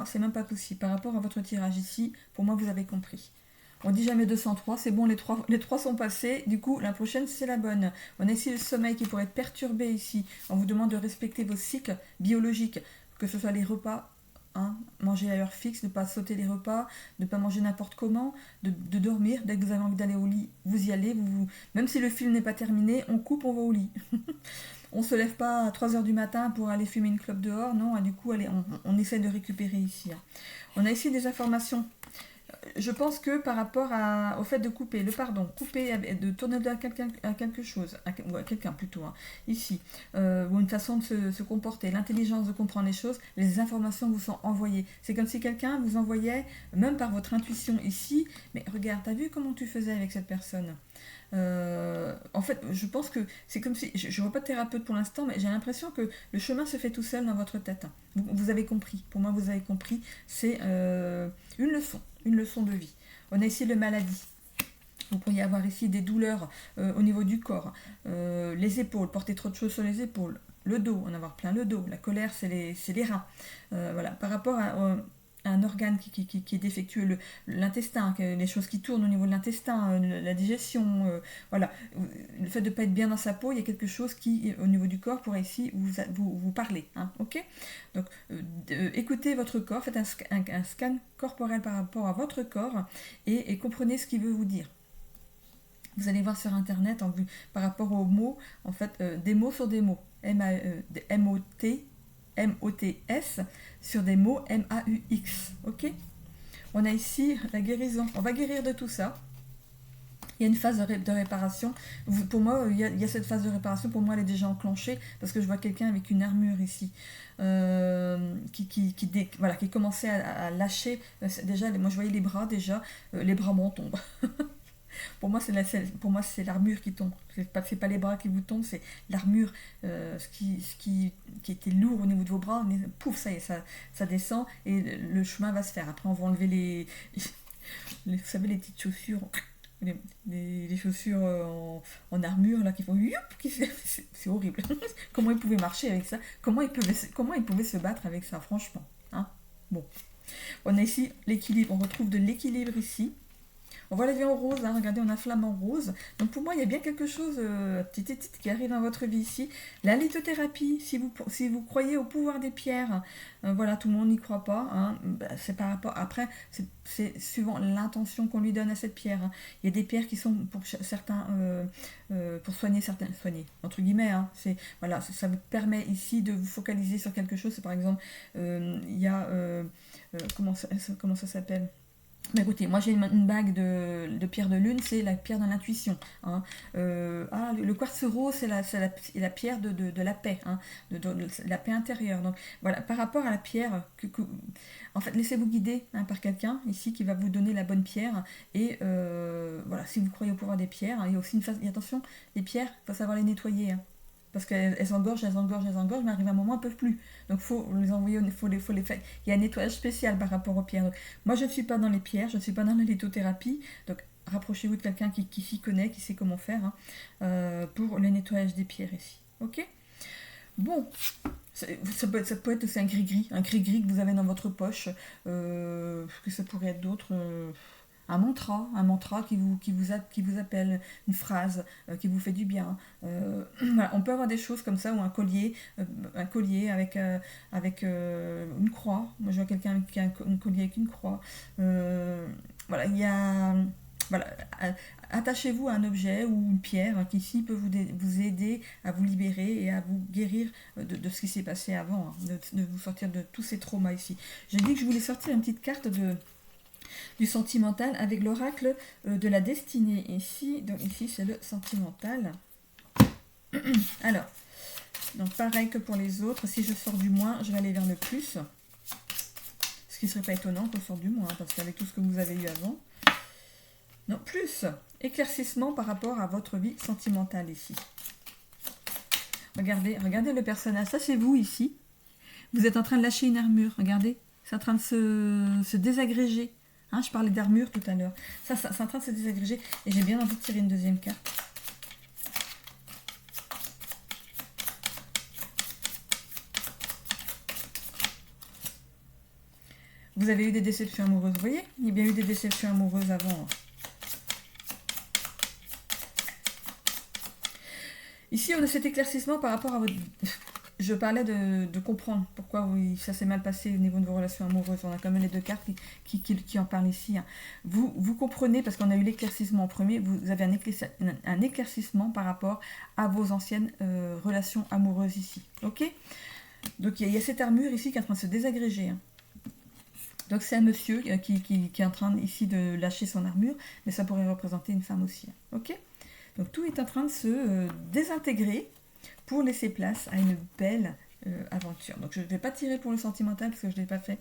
c'est même pas possible. Par rapport à votre tirage ici, pour moi, vous avez compris. On dit jamais 203, c'est bon, les trois sont passés. Du coup, la prochaine, c'est la bonne. On a ici le sommeil qui pourrait être perturbé ici. On vous demande de respecter vos cycles biologiques, que ce soit les repas. Hein, manger à l'heure fixe, ne pas sauter les repas, ne pas manger n'importe comment, de dormir. Dès que vous avez envie d'aller au lit, vous y allez. Même si le film n'est pas terminé, on coupe, on va au lit. On se lève pas à 3 h du matin pour aller fumer une clope dehors, non. Du coup, allez, on essaie de récupérer ici. Hein. On a ici des informations. Je pense que par rapport au fait de couper, de tourner le dos à quelque chose, ou à quelqu'un plutôt, hein, ici, ou une façon de se comporter, l'intelligence de comprendre les choses, les informations vous sont envoyées. C'est comme si quelqu'un vous envoyait, même par votre intuition ici, mais regarde, t'as vu comment tu faisais avec cette personne? En fait, je pense que c'est comme si, je ne vois pas de thérapeute pour l'instant, mais j'ai l'impression que le chemin se fait tout seul dans votre tête. Vous avez compris, pour moi vous avez compris, c'est une leçon de vie. On a ici le maladie. Vous pourriez avoir ici des douleurs au niveau du corps, les épaules, porter trop de choses sur les épaules, le dos, en avoir plein le dos, la colère c'est les reins. Voilà, par rapport à un organe qui est défectueux, l'intestin, les choses qui tournent au niveau de l'intestin, la digestion, voilà. Le fait de ne pas être bien dans sa peau, il y a quelque chose qui, au niveau du corps, pourrait ici vous parler. Hein, ok. Donc, écoutez votre corps, faites un scan corporel par rapport à votre corps et comprenez ce qu'il veut vous dire. Vous allez voir sur internet par rapport aux mots, en fait, des mots sur des mots. M-O-T-S sur des mots M-A-U-X. Ok. On a ici la guérison. On va guérir de tout ça. Il y a une phase de réparation. Pour moi, il y a cette phase de réparation. Pour moi, elle est déjà enclenchée parce que je vois quelqu'un avec une armure ici qui commençait à lâcher. Déjà, moi, je voyais les bras déjà. Les bras m'en tombent. Pour moi, c'est l'armure qui tombe. C'est pas les bras qui vous tombent, c'est l'armure, ce qui était lourd au niveau de vos bras. Mais pouf, ça y est, ça descend et le chemin va se faire. Après, on va enlever vous savez, les petites chaussures, les chaussures en armure là qui font c'est horrible. Comment ils pouvaient marcher avec ça? Comment ils pouvaient se battre avec ça, franchement. Hein, bon, on a ici l'équilibre. On retrouve de l'équilibre ici. On voit la vie en rose, hein, regardez, on a flamant rose. Donc pour moi, il y a bien quelque chose qui arrive dans votre vie ici. La lithothérapie, si vous croyez au pouvoir des pierres, voilà, tout le monde n'y croit pas. Hein, c'est par rapport. Après, c'est suivant l'intention qu'on lui donne à cette pierre. Hein. Il y a des pierres qui sont pour certains, pour soigner, entre guillemets. Hein, voilà, ça vous permet ici de vous focaliser sur quelque chose. C'est par exemple, il y a comment ça s'appelle? Mais écoutez, moi j'ai une bague de pierre de lune, c'est la pierre de l'intuition. Hein. Le quartz rose, c'est la pierre de la paix, hein, de la paix intérieure. Donc voilà, par rapport à la pierre, en fait, laissez-vous guider hein, par quelqu'un ici qui va vous donner la bonne pierre. Et voilà, si vous croyez au pouvoir des pierres, hein, il y a aussi une phase. Attention, les pierres, il faut savoir les nettoyer. Hein. Parce qu'elles engorgent, mais arrive un moment, elles ne peuvent plus. Donc il faut les envoyer, il faut les faire. Il y a un nettoyage spécial par rapport aux pierres. Donc, moi, je ne suis pas dans les pierres, je ne suis pas dans la lithothérapie. Donc rapprochez-vous de quelqu'un qui s'y connaît, qui sait comment faire hein, pour le nettoyage des pierres ici. Ok. Bon, Ça peut être aussi un gris-gris que vous avez dans votre poche, que ça pourrait être d'autres, un mantra qui vous appelle, une phrase qui vous fait du bien. Voilà, on peut avoir des choses comme ça, ou un collier avec une croix. Moi, je vois quelqu'un qui a un collier avec une croix. Voilà, il y a... Voilà, attachez-vous à un objet ou une pierre qui ici peut vous aider à vous libérer et à vous guérir de ce qui s'est passé avant, hein, de vous sortir de tous ces traumas ici. J'ai dit que je voulais sortir une petite carte du sentimental avec l'oracle de la destinée ici. Donc ici c'est le sentimental. Alors, donc pareil que pour les autres, si je sors du moins, je vais aller vers le plus. Ce qui ne serait pas étonnant qu'on sorte du moins, hein, parce qu'avec tout ce que vous avez eu avant. Non, plus éclaircissement par rapport à votre vie sentimentale ici. Regardez le personnage. Ça, c'est vous ici. Vous êtes en train de lâcher une armure. Regardez, c'est en train de se désagréger. Hein, je parlais d'armure tout à l'heure. Ça, c'est en train de se désagréger. Et j'ai bien envie de tirer une deuxième carte. Vous avez eu des déceptions amoureuses. Vous voyez, il y a bien eu des déceptions amoureuses avant. Ici, on a cet éclaircissement par rapport à votre... Je parlais de comprendre pourquoi ça s'est mal passé au niveau de vos relations amoureuses. On a quand même les deux cartes qui en parlent ici. Hein. Vous comprenez, parce qu'on a eu l'éclaircissement en premier, vous avez un éclaircissement par rapport à vos anciennes relations amoureuses ici. Ok? Donc, il y a cette armure ici qui est en train de se désagréger. Hein. Donc, c'est un monsieur qui est en train ici de lâcher son armure, mais ça pourrait représenter une femme aussi. Hein. Ok? Donc tout est en train de se désintégrer pour laisser place à une belle aventure. Donc je ne vais pas tirer pour le sentimental parce que je ne l'ai pas fait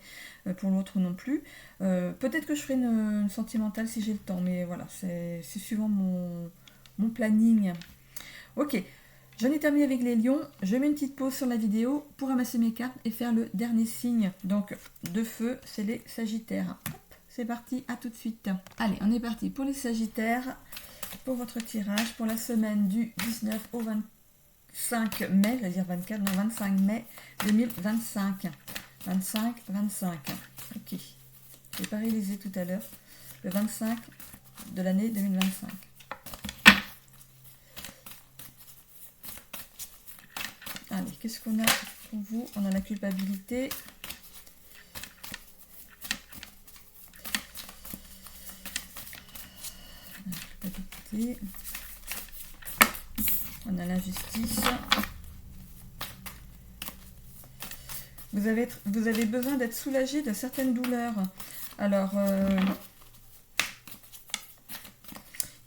pour l'autre non plus. Peut-être que je ferai une sentimentale si j'ai le temps, mais voilà, c'est suivant mon planning. Ok, j'en ai terminé avec les lions. Je mets une petite pause sur la vidéo pour ramasser mes cartes et faire le dernier signe. Donc de feu, c'est les sagittaires. Hop, c'est parti, à tout de suite. Allez, on est parti pour les sagittaires. Pour votre tirage pour la semaine du 19 au 25 mai, je vais dire 24, non 25 mai 2025. 25. Ok. Je n'ai pas réalisé tout à l'heure. Le 25 de l'année 2025. Allez, qu'est-ce qu'on a pour vous? On a la culpabilité. On a l'injustice. Vous avez besoin d'être soulagé de certaines douleurs. Alors,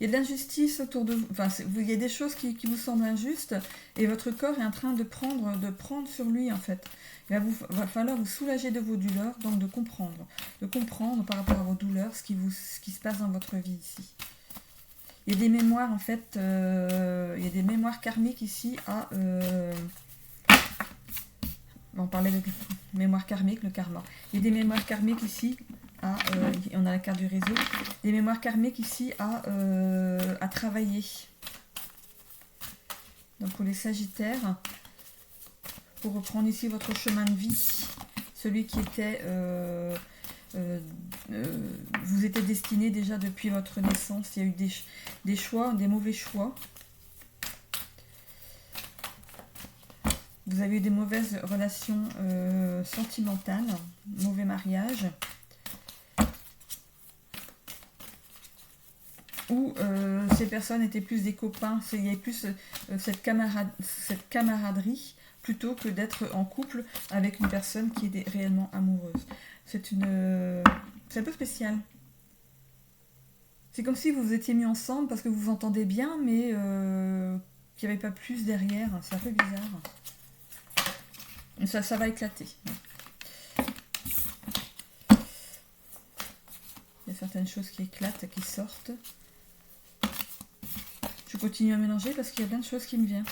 il y a de l'injustice autour de vous. Enfin, il y a des choses qui vous semblent injustes et votre corps est en train de prendre sur lui, en fait. Il va falloir vous soulager de vos douleurs, donc de comprendre par rapport à vos douleurs ce qui se passe dans votre vie ici. Il y a des mémoires, en fait, il y a des mémoires karmiques ici à... on parlait de mémoire karmique, le karma. Il y a des mémoires karmiques ici à... on a la carte du réseau. Des mémoires karmiques ici à travailler. Donc pour les sagittaires, pour reprendre ici votre chemin de vie, celui qui était... vous étiez destiné déjà depuis votre naissance. Il y a eu des choix, des mauvais choix. Vous avez eu des mauvaises relations sentimentales, mauvais mariage. Ou ces personnes étaient plus des copains. Il y avait plus cette camaraderie plutôt que d'être en couple avec une personne qui est réellement amoureuse. C'est un peu spécial. C'est comme si vous vous étiez mis ensemble parce que vous vous entendez bien, mais qu'il n'y avait pas plus derrière. C'est un peu bizarre. Ça va éclater. Il y a certaines choses qui éclatent, qui sortent. Je continue à mélanger parce qu'il y a plein de choses qui me viennent.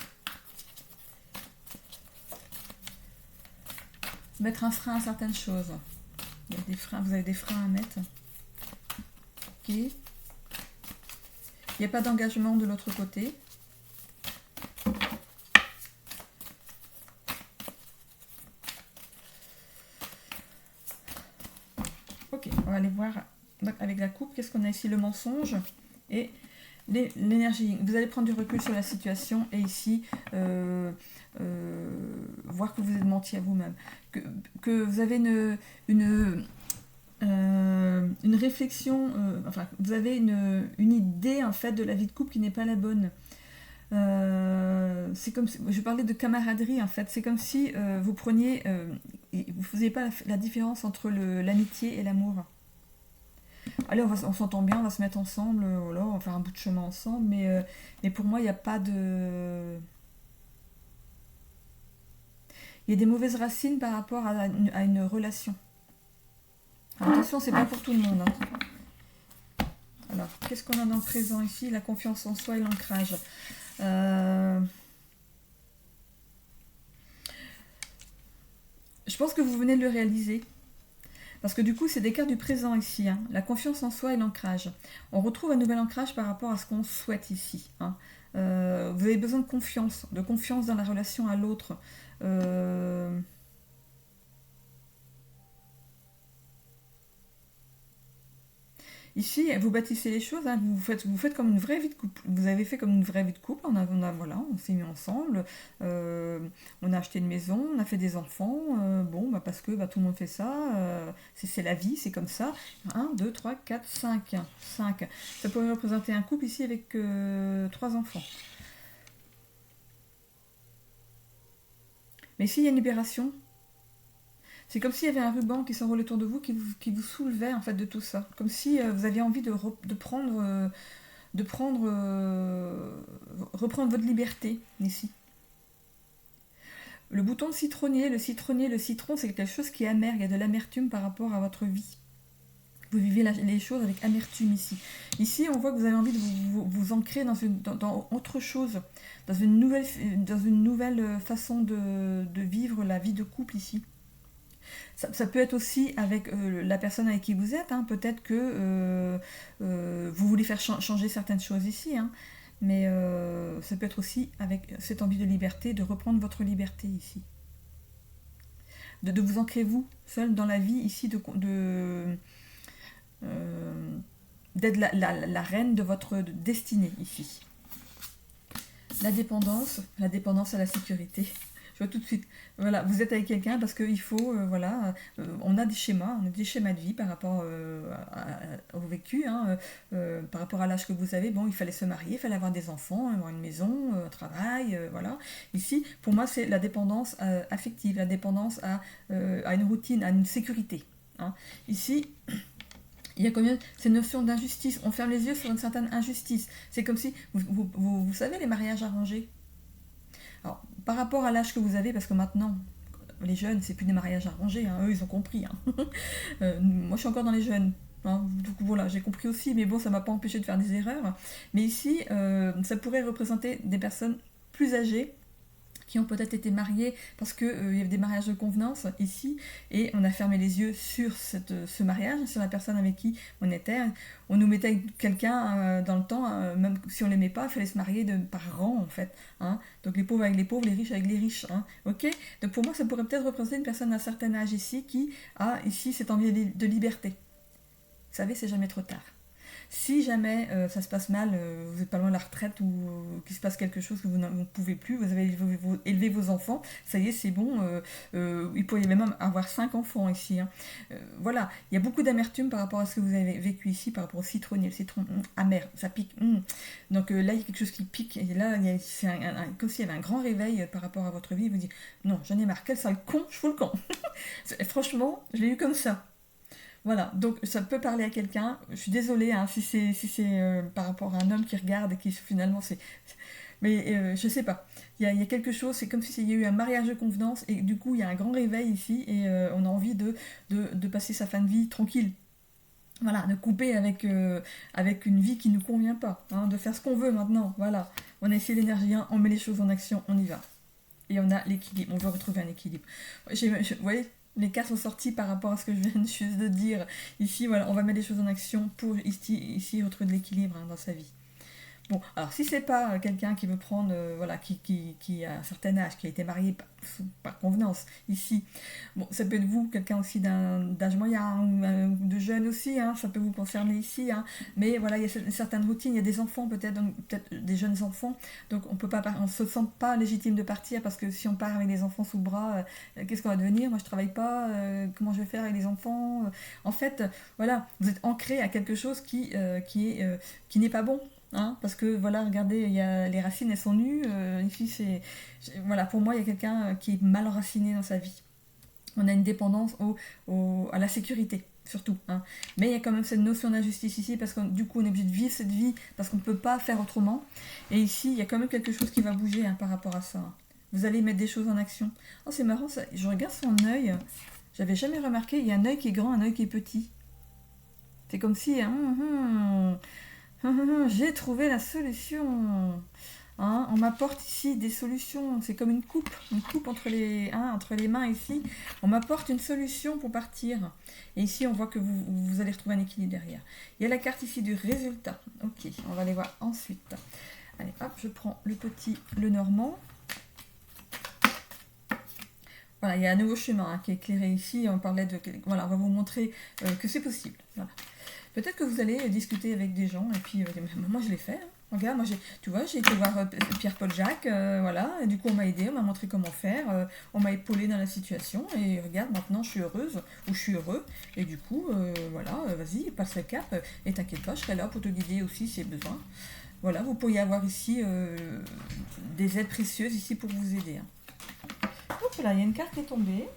Mettre un frein à certaines choses. Il y a des freins, vous avez des freins à mettre. Ok. Il n'y a pas d'engagement de l'autre côté. va aller voir avec la coupe, qu'est-ce qu'on a ici, le mensonge et l'énergie. Vous allez prendre du recul sur la situation et ici voir que vous êtes menti à vous-même, que vous avez une réflexion, enfin vous avez une idée en fait de la vie de couple qui n'est pas la bonne. C'est comme si, je parlais de camaraderie en fait, c'est comme si vous preniez et vous faisiez pas la différence entre l'amitié et l'amour. Allez, on s'entend bien, on va se mettre ensemble, voilà, on va faire un bout de chemin ensemble, mais pour moi, il n'y a pas de... Il y a des mauvaises racines par rapport à une relation. Alors, attention, c'est pas pour tout le monde. Hein. Alors, qu'est-ce qu'on a dans le présent ici? La confiance en soi et l'ancrage. Je pense que vous venez de le réaliser. Parce que du coup, c'est des cartes du présent ici. Hein. La confiance en soi et l'ancrage. On retrouve un nouvel ancrage par rapport à ce qu'on souhaite ici. Hein. Vous avez besoin de confiance dans la relation à l'autre. Ici, vous bâtissez les choses, hein, vous faites comme une vraie vie de couple. Vous avez fait comme une vraie vie de couple. Voilà, on s'est mis ensemble, on a acheté une maison, on a fait des enfants. Parce que tout le monde fait ça. C'est la vie, c'est comme ça. 1, 2, 3, 4, 5. 5. Ça pourrait représenter un couple ici avec 3 enfants. Mais ici, il y a une libération. C'est comme s'il y avait un ruban qui s'enroule autour de vous, qui vous soulevait en fait de tout ça. Comme si vous aviez envie de reprendre votre liberté ici. Le bouton de citronnier, le citron, c'est quelque chose qui est amer. Il y a de l'amertume par rapport à votre vie. Vous vivez les choses avec amertume ici. Ici, on voit que vous avez envie de vous ancrer dans autre chose, dans une nouvelle façon de vivre la vie de couple ici. Ça peut être aussi avec la personne avec qui vous êtes. Hein. Peut-être que vous voulez faire changer certaines choses ici. Hein. Mais ça peut être aussi avec cette envie de liberté, de reprendre votre liberté ici. De vous ancrer vous, seul dans la vie ici, d'être la reine de votre destinée ici. La dépendance à la sécurité. Je vois tout de suite, voilà, vous êtes avec quelqu'un parce qu'il faut, on a des schémas de vie par rapport au vécu, hein, par rapport à l'âge que vous avez. Bon, il fallait se marier, il fallait avoir des enfants, avoir une maison, un travail, voilà. Ici, pour moi, c'est la dépendance affective, la dépendance à une routine, à une sécurité. Hein. Ici, il y a combien ces notions d'injustice? On ferme les yeux sur une certaine injustice. C'est comme si, vous savez, les mariages arrangés. Alors, par rapport à l'âge que vous avez, parce que maintenant, les jeunes, c'est plus des mariages arrangés, hein, eux, ils ont compris. Hein. Moi, je suis encore dans les jeunes. Hein, donc voilà, j'ai compris aussi, mais bon, ça ne m'a pas empêché de faire des erreurs. Mais ici, ça pourrait représenter des personnes plus âgées, qui ont peut-être été mariés parce qu'il y avait des mariages de convenance ici, et on a fermé les yeux sur ce mariage, sur la personne avec qui on était. On nous mettait avec quelqu'un dans le temps, même si on l'aimait pas, il fallait se marier par rang en fait. Hein. Donc les pauvres avec les pauvres, les riches avec les riches. Hein. Ok. Donc pour moi, ça pourrait peut-être représenter une personne d'un certain âge ici qui a ici cette envie de liberté. Vous savez, c'est jamais trop tard. Si jamais ça se passe mal, vous n'êtes pas loin de la retraite ou qu'il se passe quelque chose que vous ne pouvez plus, vous avez élevé vos enfants, ça y est, c'est bon, il pourrait même avoir 5 enfants ici. Hein. Voilà, il y a beaucoup d'amertume par rapport à ce que vous avez vécu ici, par rapport au citronnier. Le citron, amer, ça pique. Donc là, il y a quelque chose qui pique, et là, c'est comme s'il y avait un grand réveil par rapport à votre vie, vous dites, non, j'en ai marre, quel sale con, je fous le camp. Franchement, je l'ai eu comme ça. Voilà, donc ça peut parler à quelqu'un. Je suis désolée hein, si c'est par rapport à un homme qui regarde et qui finalement c'est... Mais je sais pas. Il y a quelque chose, c'est comme s'il y a eu un mariage de convenance et du coup il y a un grand réveil ici et on a envie de passer sa fin de vie tranquille. Voilà, de couper avec une vie qui ne nous convient pas, hein, de faire ce qu'on veut maintenant. Voilà, on a essayé l'énergie, on met les choses en action, on y va. Et on a l'équilibre, on veut retrouver un équilibre. Vous voyez, les cartes sont sorties par rapport à ce que je viens juste de dire. Ici, voilà, on va mettre les choses en action pour ici retrouver de l'équilibre hein, dans sa vie. Bon, alors si c'est pas quelqu'un qui veut prendre, voilà, qui a un certain âge, qui a été marié par convenance ici, bon, ça peut être vous, quelqu'un aussi d'âge moyen ou de jeune aussi, hein, ça peut vous concerner ici, hein, mais voilà, il y a une certaine routine, il y a des enfants peut-être, peut-être des jeunes enfants, donc on peut pas, on se sent pas légitime de partir parce que si on part avec des enfants sous le bras, qu'est-ce qu'on va devenir? Moi je travaille pas, comment je vais faire avec les enfants? En fait, voilà, vous êtes ancré à quelque chose qui n'est pas bon. Hein, parce que voilà, regardez, il y a, les racines elles sont nues. Ici, voilà, pour moi, il y a quelqu'un qui est mal enraciné dans sa vie. On a une dépendance à la sécurité, surtout. Hein. Mais il y a quand même cette notion d'injustice ici, parce que du coup, on est obligé de vivre cette vie, parce qu'on ne peut pas faire autrement. Et ici, il y a quand même quelque chose qui va bouger hein, par rapport à ça. Hein. Vous allez mettre des choses en action. Oh, c'est marrant, ça. Je regarde son œil. J'avais jamais remarqué, il y a un œil qui est grand, un œil qui est petit. C'est comme si... j'ai trouvé la solution. Hein, on m'apporte ici des solutions. C'est comme une coupe entre les mains ici. On m'apporte une solution pour partir. Et ici, on voit que vous allez retrouver un équilibre derrière. Il y a la carte ici du résultat. Ok, on va aller voir ensuite. Allez, hop, je prends le normand. Voilà, il y a un nouveau chemin hein, qui est éclairé ici. On parlait de... Voilà, on va vous montrer que c'est possible. Voilà. Peut-être que vous allez discuter avec des gens, et puis moi je l'ai fait. Hein. Regarde, moi tu vois, j'ai été voir Pierre-Paul Jacques, voilà, et du coup on m'a aidé, on m'a montré comment faire, on m'a épaulé dans la situation, et regarde, maintenant je suis heureuse, ou je suis heureux, et du coup, voilà, vas-y, passe le cap, et t'inquiète pas, je serai là pour te guider aussi si besoin. Voilà, vous pourriez avoir ici des aides précieuses ici pour vous aider. Hein. Donc là, il y a une carte qui est tombée.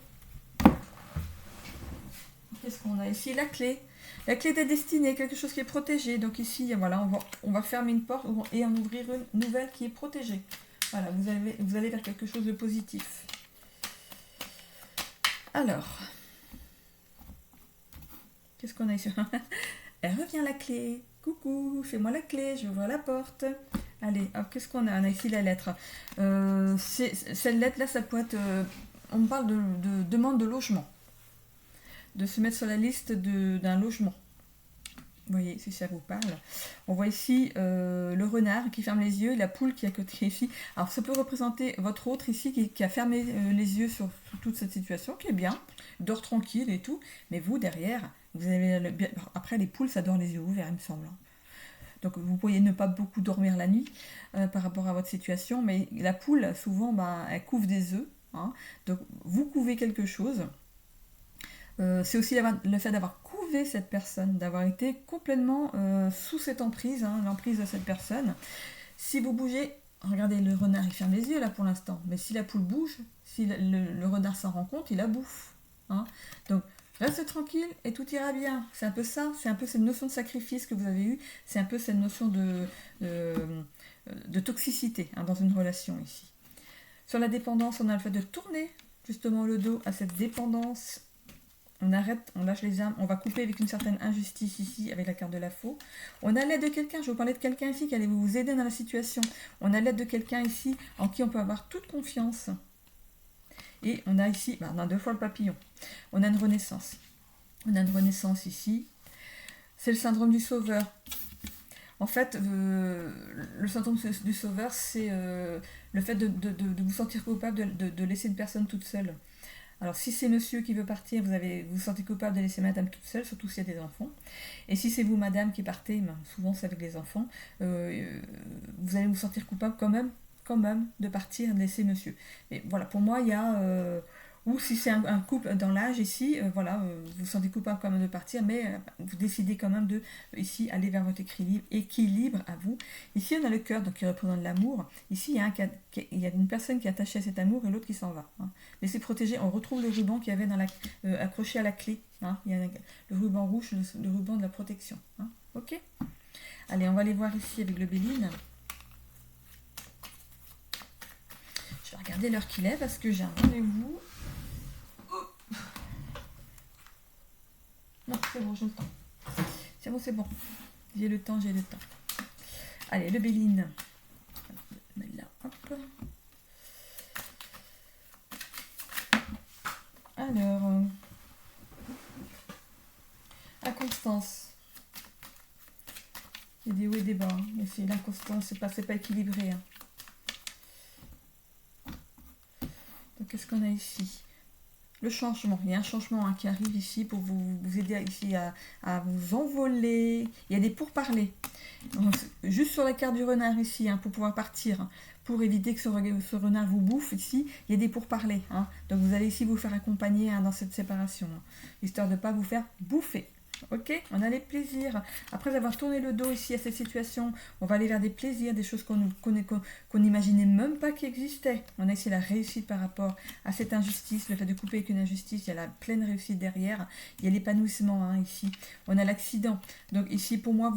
Qu'est-ce qu'on a ici? La clé. La clé des destinées, quelque chose qui est protégé. Donc ici, voilà, on va fermer une porte et en ouvrir une nouvelle qui est protégée. Voilà, vous allez vers quelque chose de positif. Alors, qu'est-ce qu'on a ici? Elle revient la clé. Coucou, fais-moi la clé, je vois la porte. Allez, hop, qu'est-ce qu'on a? On a ici la lettre. Cette lettre-là, ça peut être... on me parle de demande de logement. De se mettre sur la liste d'un logement. Vous voyez, si ça vous parle. On voit ici le renard qui ferme les yeux et la poule qui est à côté ici. Alors ça peut représenter votre autre ici qui a fermé les yeux sur toute cette situation, qui est bien, dort tranquille et tout. Mais vous, derrière, vous avez... Après, les poules, ça dort les yeux ouverts, il me semble. Donc vous pourriez ne pas beaucoup dormir la nuit par rapport à votre situation. Mais la poule, souvent, elle couve des œufs. Hein. Donc vous couvez quelque chose. C'est aussi le fait d'avoir couvé cette personne, d'avoir été complètement sous cette emprise, hein, l'emprise de cette personne. Si vous bougez, regardez, le renard il ferme les yeux là pour l'instant, mais si la poule bouge, si le renard s'en rend compte, il la bouffe. Hein. Donc reste tranquille et tout ira bien. C'est un peu ça, c'est un peu cette notion de sacrifice que vous avez eue, c'est un peu cette notion de toxicité hein, dans une relation ici. Sur la dépendance, on a le fait de tourner justement le dos à cette dépendance. On arrête, on lâche les armes, on va couper avec une certaine injustice ici, avec la carte de la faux. On a l'aide de quelqu'un, je vous parlais de quelqu'un ici qui allait vous aider dans la situation. On a l'aide de quelqu'un ici en qui on peut avoir toute confiance. Et on a ici, on a deux fois le papillon. On a une renaissance. On a une renaissance ici. C'est le syndrome du sauveur. En fait, le syndrome du sauveur, c'est le fait de vous sentir coupable de laisser une personne toute seule. Alors si c'est monsieur qui veut partir, vous vous sentez coupable de laisser madame toute seule, surtout s'il y a des enfants. Et si c'est vous madame qui partez, souvent c'est avec les enfants, vous allez vous sentir coupable quand même de partir et de laisser monsieur. Mais voilà, pour moi il y a... ou si c'est un couple dans l'âge ici, voilà, vous vous sentez coupable quand même de partir, mais vous décidez quand même de ici aller vers votre équilibre à vous. Ici on a le cœur donc qui représente l'amour. Ici il y a une personne qui est attachée à cet amour et l'autre qui s'en va. Hein. Mais c'est protégé. On retrouve le ruban qu'il y avait accroché à la clé. Hein. Il y a le ruban rouge, le ruban de la protection. Hein. Ok. Allez, on va aller voir ici avec le Béline. Je vais regarder l'heure qu'il est parce que j'ai un rendez-vous. Non, c'est bon, j'ai le temps. C'est bon. J'ai le temps. Allez, le Béline. Là, hop. Alors, à Constance. Il y a des hauts et des bas, hein. Mais c'est l'inconstance, c'est pas équilibré. Hein. Donc qu'est-ce qu'on a ici? Le changement, il y a un changement qui arrive ici pour vous aider ici à vous envoler. Il y a des pourparlers. Donc, juste sur la carte du renard ici, pour pouvoir partir, pour éviter que ce renard vous bouffe ici, il y a des pourparlers. Donc vous allez ici vous faire accompagner dans cette séparation, histoire de ne pas vous faire bouffer. Ok, on a les plaisirs. Après avoir tourné le dos ici à cette situation, on va aller vers des plaisirs, des choses qu'on n'imaginait même pas qui existaient. On a ici la réussite par rapport à cette injustice, le fait de couper avec une injustice, il y a la pleine réussite derrière, il y a l'épanouissement ici. On a l'accident. Donc ici pour moi,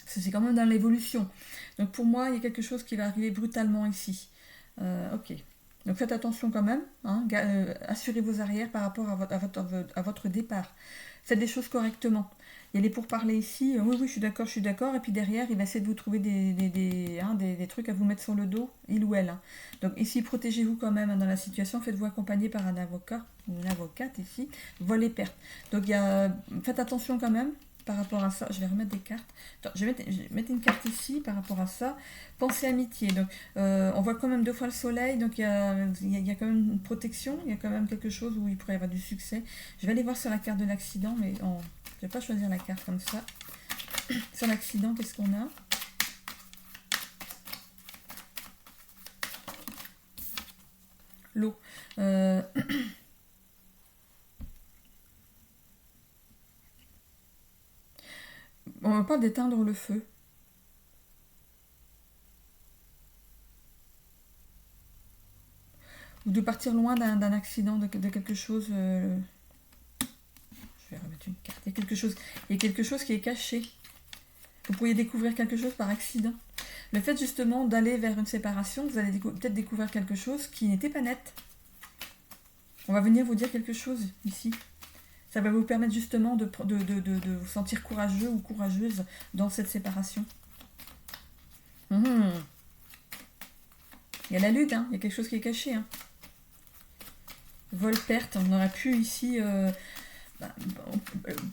c'est quand même dans l'évolution. Donc pour moi, il y a quelque chose qui va arriver brutalement ici. Ok. Donc faites attention quand même, assurez vos arrières par rapport à votre départ. Faites des choses correctement. Il y a les pourparlers ici, oui, je suis d'accord, et puis derrière, il va essayer de vous trouver des trucs à vous mettre sur le dos, il ou elle. Donc ici, protégez-vous quand même dans la situation, faites-vous accompagner par un avocat ou une avocate ici, vol et perte. Donc faites attention quand même. Par rapport à ça, je vais remettre des cartes. Attends, je vais mettre une carte ici par rapport à ça. Pensée amitié. Donc, on voit quand même 2 fois le soleil. Donc, il y a quand même une protection. Il y a quand même quelque chose où il pourrait y avoir du succès. Je vais aller voir sur la carte de l'accident, mais je ne vais pas choisir la carte comme ça. Sur l'accident, qu'est-ce qu'on a? L'eau. On ne va pas d'éteindre le feu. Ou de partir loin d'un accident, de quelque chose. Je vais remettre une carte. Il y a quelque chose qui est caché. Vous pourriez découvrir quelque chose par accident. Le fait justement d'aller vers une séparation, vous allez peut-être découvrir quelque chose qui n'était pas net. On va venir vous dire quelque chose ici. Ça va vous permettre justement de vous sentir courageux ou courageuse dans cette séparation. Il y a la lutte, il y a quelque chose qui est caché. Vol, perte, on aurait pu ici...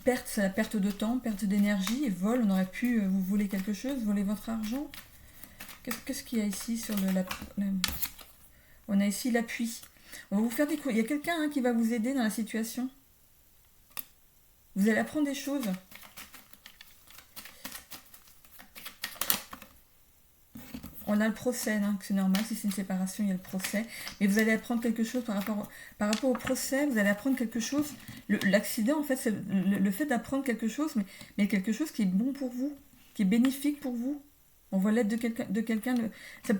perte, c'est la perte de temps, perte d'énergie. Et vol, on aurait pu vous voler quelque chose, voler votre argent. Qu'est-ce qu'il y a ici sur on a ici l'appui. On va vous faire découvrir. Il y a quelqu'un qui va vous aider dans la situation. Vous allez apprendre des choses. On a le procès, c'est normal, si c'est une séparation, il y a le procès. Mais vous allez apprendre quelque chose par rapport au procès, vous allez apprendre quelque chose. L'accident, en fait, c'est le fait d'apprendre quelque chose, mais quelque chose qui est bon pour vous, qui est bénéfique pour vous. On voit l'aide de quelqu'un.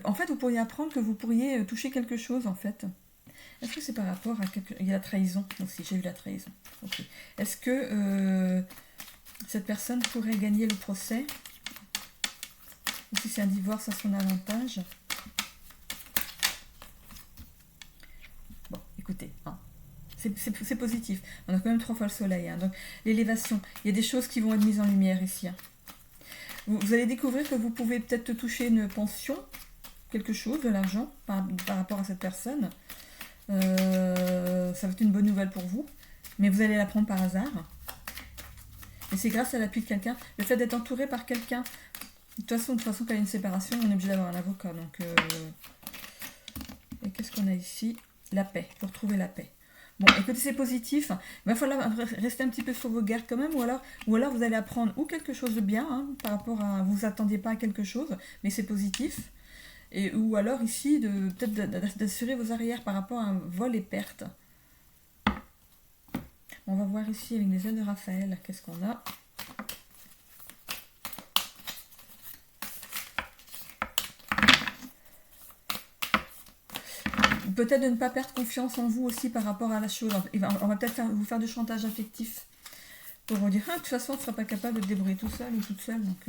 En fait, vous pourriez apprendre que vous pourriez toucher quelque chose, en fait. Est-ce que c'est par rapport à il y a la trahison aussi, j'ai eu la trahison. Okay. Est-ce que cette personne pourrait gagner le procès? Ou si c'est un divorce à son avantage? Bon, écoutez, c'est positif. On a quand même 3 fois le soleil. Donc, l'élévation, il y a des choses qui vont être mises en lumière ici. Vous allez découvrir que vous pouvez peut-être toucher une pension, quelque chose, de l'argent, par rapport à cette personne. Ça va être une bonne nouvelle pour vous, mais vous allez l'apprendre par hasard. Et c'est grâce à l'appui de quelqu'un, le fait d'être entouré par quelqu'un. De toute façon, quand il y a une séparation, on est obligé d'avoir un avocat. Donc, et qu'est-ce qu'on a ici? La paix, pour trouver la paix. Bon, écoutez, c'est positif. Il va falloir rester un petit peu sur vos gardes quand même, ou alors vous allez apprendre ou quelque chose de bien, par rapport à... Vous ne attendiez pas à quelque chose, mais c'est positif. Ou alors ici, peut-être d'assurer vos arrières par rapport à un vol et perte. On va voir ici avec les ailes de Raphaël, qu'est-ce qu'on a. Peut-être de ne pas perdre confiance en vous aussi par rapport à la chose. On va peut-être vous faire du chantage affectif pour vous dire, de toute façon, tu ne seras pas capable de te débrouiller tout seul ou toute seule, donc...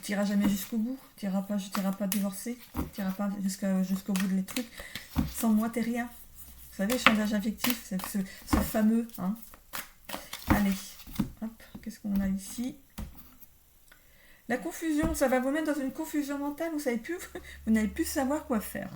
tu n'iras jamais jusqu'au bout, tu n'iras pas divorcer, tu n'iras pas jusqu'au bout des trucs. Sans moi, t'es rien. Vous savez, chantage affectif, c'est ce fameux. Allez, hop, qu'est-ce qu'on a ici? La confusion, ça va vous mettre dans une confusion mentale, vous savez plus, vous n'allez plus savoir quoi faire.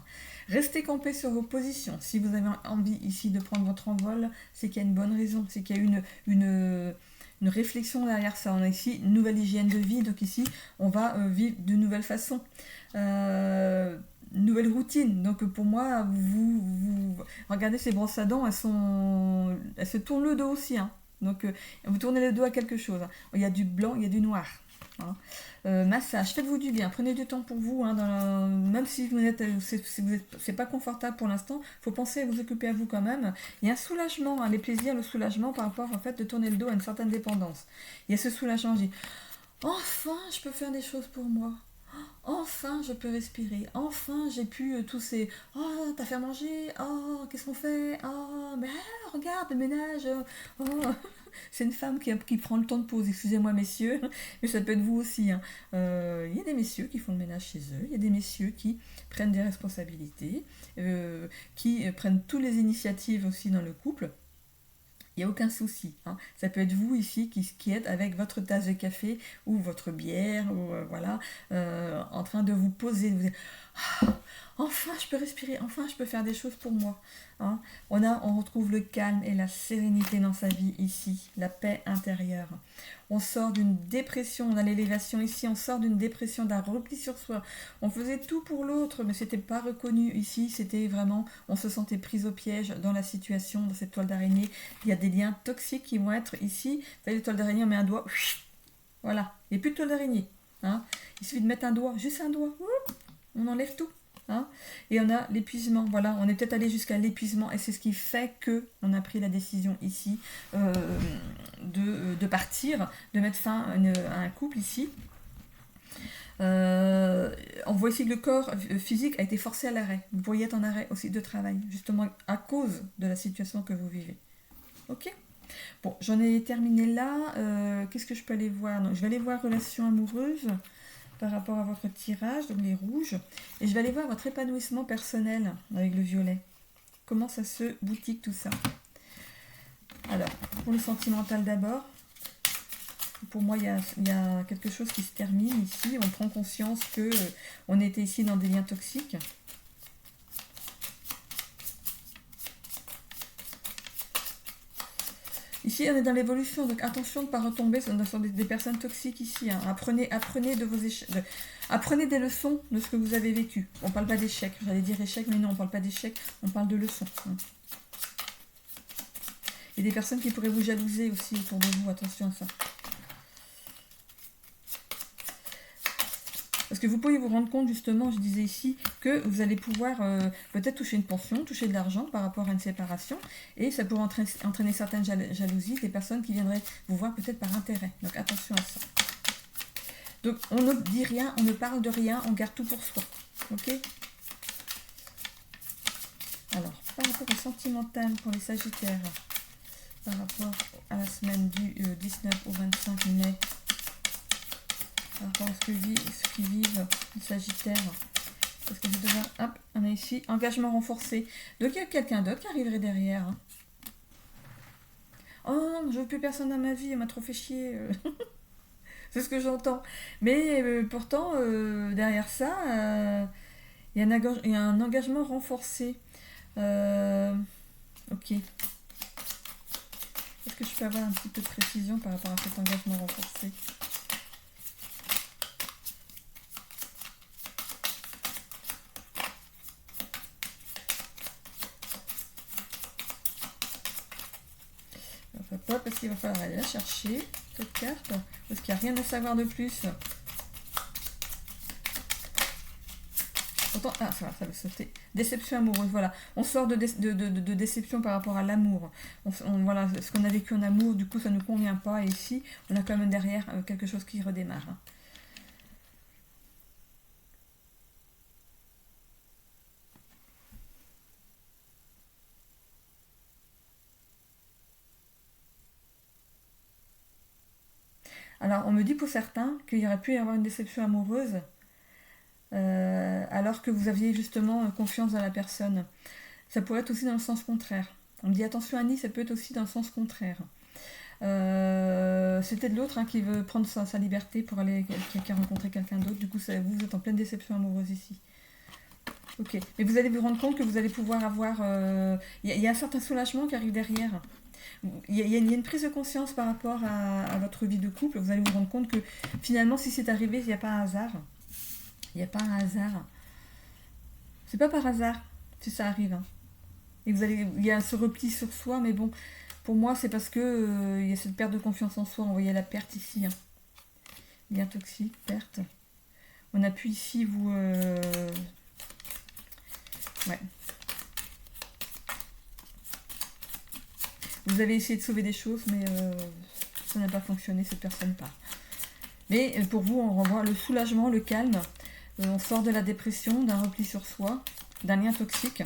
Restez campé sur vos positions. Si vous avez envie ici de prendre votre envol, c'est qu'il y a une bonne raison, c'est qu'il y a une réflexion derrière ça. On a ici une nouvelle hygiène de vie, donc ici on va vivre de nouvelles façons. Nouvelle routine. Donc pour moi, vous regardez ces brosses à dents, elles se tournent le dos aussi. Hein. Donc vous tournez le dos à quelque chose. Hein. Il y a du blanc, il y a du noir. Hein. Massage, faites-vous du bien, prenez du temps pour vous, hein, même si vous êtes, c'est pas confortable pour l'instant, il faut penser à vous occuper à vous quand même. Il y a un soulagement, hein, les plaisirs, le soulagement par rapport en fait de tourner le dos à une certaine dépendance. Il y a ce soulagement, je dis, enfin je peux faire des choses pour moi. Enfin, je peux respirer. Enfin, j'ai pu tous ces. Oh, t'as fait à manger. Oh, qu'est-ce qu'on fait. Oh, mais regarde le ménage. Oh, c'est une femme qui prend le temps de pause. Excusez-moi, messieurs, mais ça peut être vous aussi. Hein. Il y a des messieurs qui font le ménage chez eux. Il y a des messieurs qui prennent des responsabilités, qui prennent toutes les initiatives aussi dans le couple. Il n'y a aucun souci. Hein. Ça peut être vous ici qui êtes avec votre tasse de café ou votre bière, ou voilà, en train de vous poser. Vous dites, ah, enfin je peux respirer, enfin je peux faire des choses pour moi. Hein. On retrouve le calme et la sérénité dans sa vie ici, la paix intérieure. On sort d'une dépression, on a l'élévation ici, on sort d'une dépression, d'un repli sur soi. On faisait tout pour l'autre, mais c'était pas reconnu. Ici, c'était vraiment, on se sentait pris au piège dans la situation, dans cette toile d'araignée. Il y a des liens toxiques qui vont être ici. Vous savez, les toiles d'araignée, on met un doigt, voilà, il n'y a plus de toile d'araignée. Hein. Il suffit de mettre un doigt, juste un doigt, on enlève tout. Hein. Et on a l'épuisement, voilà, on est peut-être allé jusqu'à l'épuisement et c'est ce qui fait que on a pris la décision ici de partir, de mettre fin à un couple ici. On voit ici que le corps physique a été forcé à l'arrêt. Vous pourriez être en arrêt aussi de travail, justement à cause de la situation que vous vivez. Ok ? Bon, j'en ai terminé là. Qu'est-ce que je peux aller voir ? Donc, je vais aller voir relations amoureuses par rapport à votre tirage, donc les rouges. Et je vais aller voir votre épanouissement personnel avec le violet. Comment ça se boutique tout ça. Alors, pour le sentimental d'abord. Pour moi, il y a quelque chose qui se termine ici. On prend conscience que on était ici dans des liens toxiques. Ici, on est dans l'évolution, donc attention de ne pas retomber sur des personnes toxiques ici. Hein. Apprenez de vos échecs. Apprenez des leçons de ce que vous avez vécu. On ne parle pas d'échecs. J'allais dire échecs, mais non, on ne parle pas d'échecs. On parle de leçons. Hein. Il y a des personnes qui pourraient vous jalouser aussi autour de vous. Attention à ça. Parce que vous pourriez vous rendre compte, justement, je disais ici, que vous allez pouvoir peut-être toucher une pension, toucher de l'argent par rapport à une séparation, et ça pourrait entraîner certaines jalousies, des personnes qui viendraient vous voir peut-être par intérêt. Donc attention à ça. Donc on ne dit rien, on ne parle de rien, on garde tout pour soi. Ok ? Alors, par rapport au sentimental pour les Sagittaires, par rapport à la semaine du 19 au 25 mai, par rapport à ce qu'ils vivent les Sagittaires. Parce que je deviens, hop, on a ici engagement renforcé. Donc il y a quelqu'un d'autre qui arriverait derrière. Hein. Oh non, je veux plus personne dans ma vie, elle m'a trop fait chier. C'est ce que j'entends. Mais pourtant, derrière ça, il y a un engagement renforcé. Ok. Est-ce que je peux avoir un petit peu de précision par rapport à cet engagement renforcé ? Parce qu'il va falloir aller la chercher, cette carte, parce qu'il n'y a rien à savoir de plus. Autant, ah, ça va sauter. Déception amoureuse, voilà. On sort de déception par rapport à l'amour. Voilà, ce qu'on a vécu en amour, du coup, ça ne nous convient pas. Et ici, on a quand même derrière quelque chose qui redémarre. Hein. Alors, on me dit pour certains qu'il y aurait pu y avoir une déception amoureuse, alors que vous aviez justement confiance dans la personne. Ça pourrait être aussi dans le sens contraire. On me dit attention Annie, ça peut être aussi dans le sens contraire. C'est peut-être l'autre hein, qui veut prendre sa liberté pour aller, qui a rencontré quelqu'un d'autre. Du coup, vous êtes en pleine déception amoureuse ici. Ok, mais vous allez vous rendre compte que vous allez pouvoir avoir... Il y a un certain soulagement qui arrive derrière. Il y a une prise de conscience par rapport à votre vie de couple. Vous allez vous rendre compte que finalement, si c'est arrivé, il n'y a pas un hasard. Il n'y a pas un hasard. C'est pas par hasard si ça arrive. Hein. Et il y a ce repli sur soi, mais bon, pour moi, c'est parce que il y a cette perte de confiance en soi. On voyait la perte ici. Hein. Bien toxique, perte. On appuie ici, vous... Ouais. Vous avez essayé de sauver des choses, mais ça n'a pas fonctionné, cette personne part. Mais pour vous, on revoit le soulagement, le calme. On sort de la dépression, d'un repli sur soi, d'un lien toxique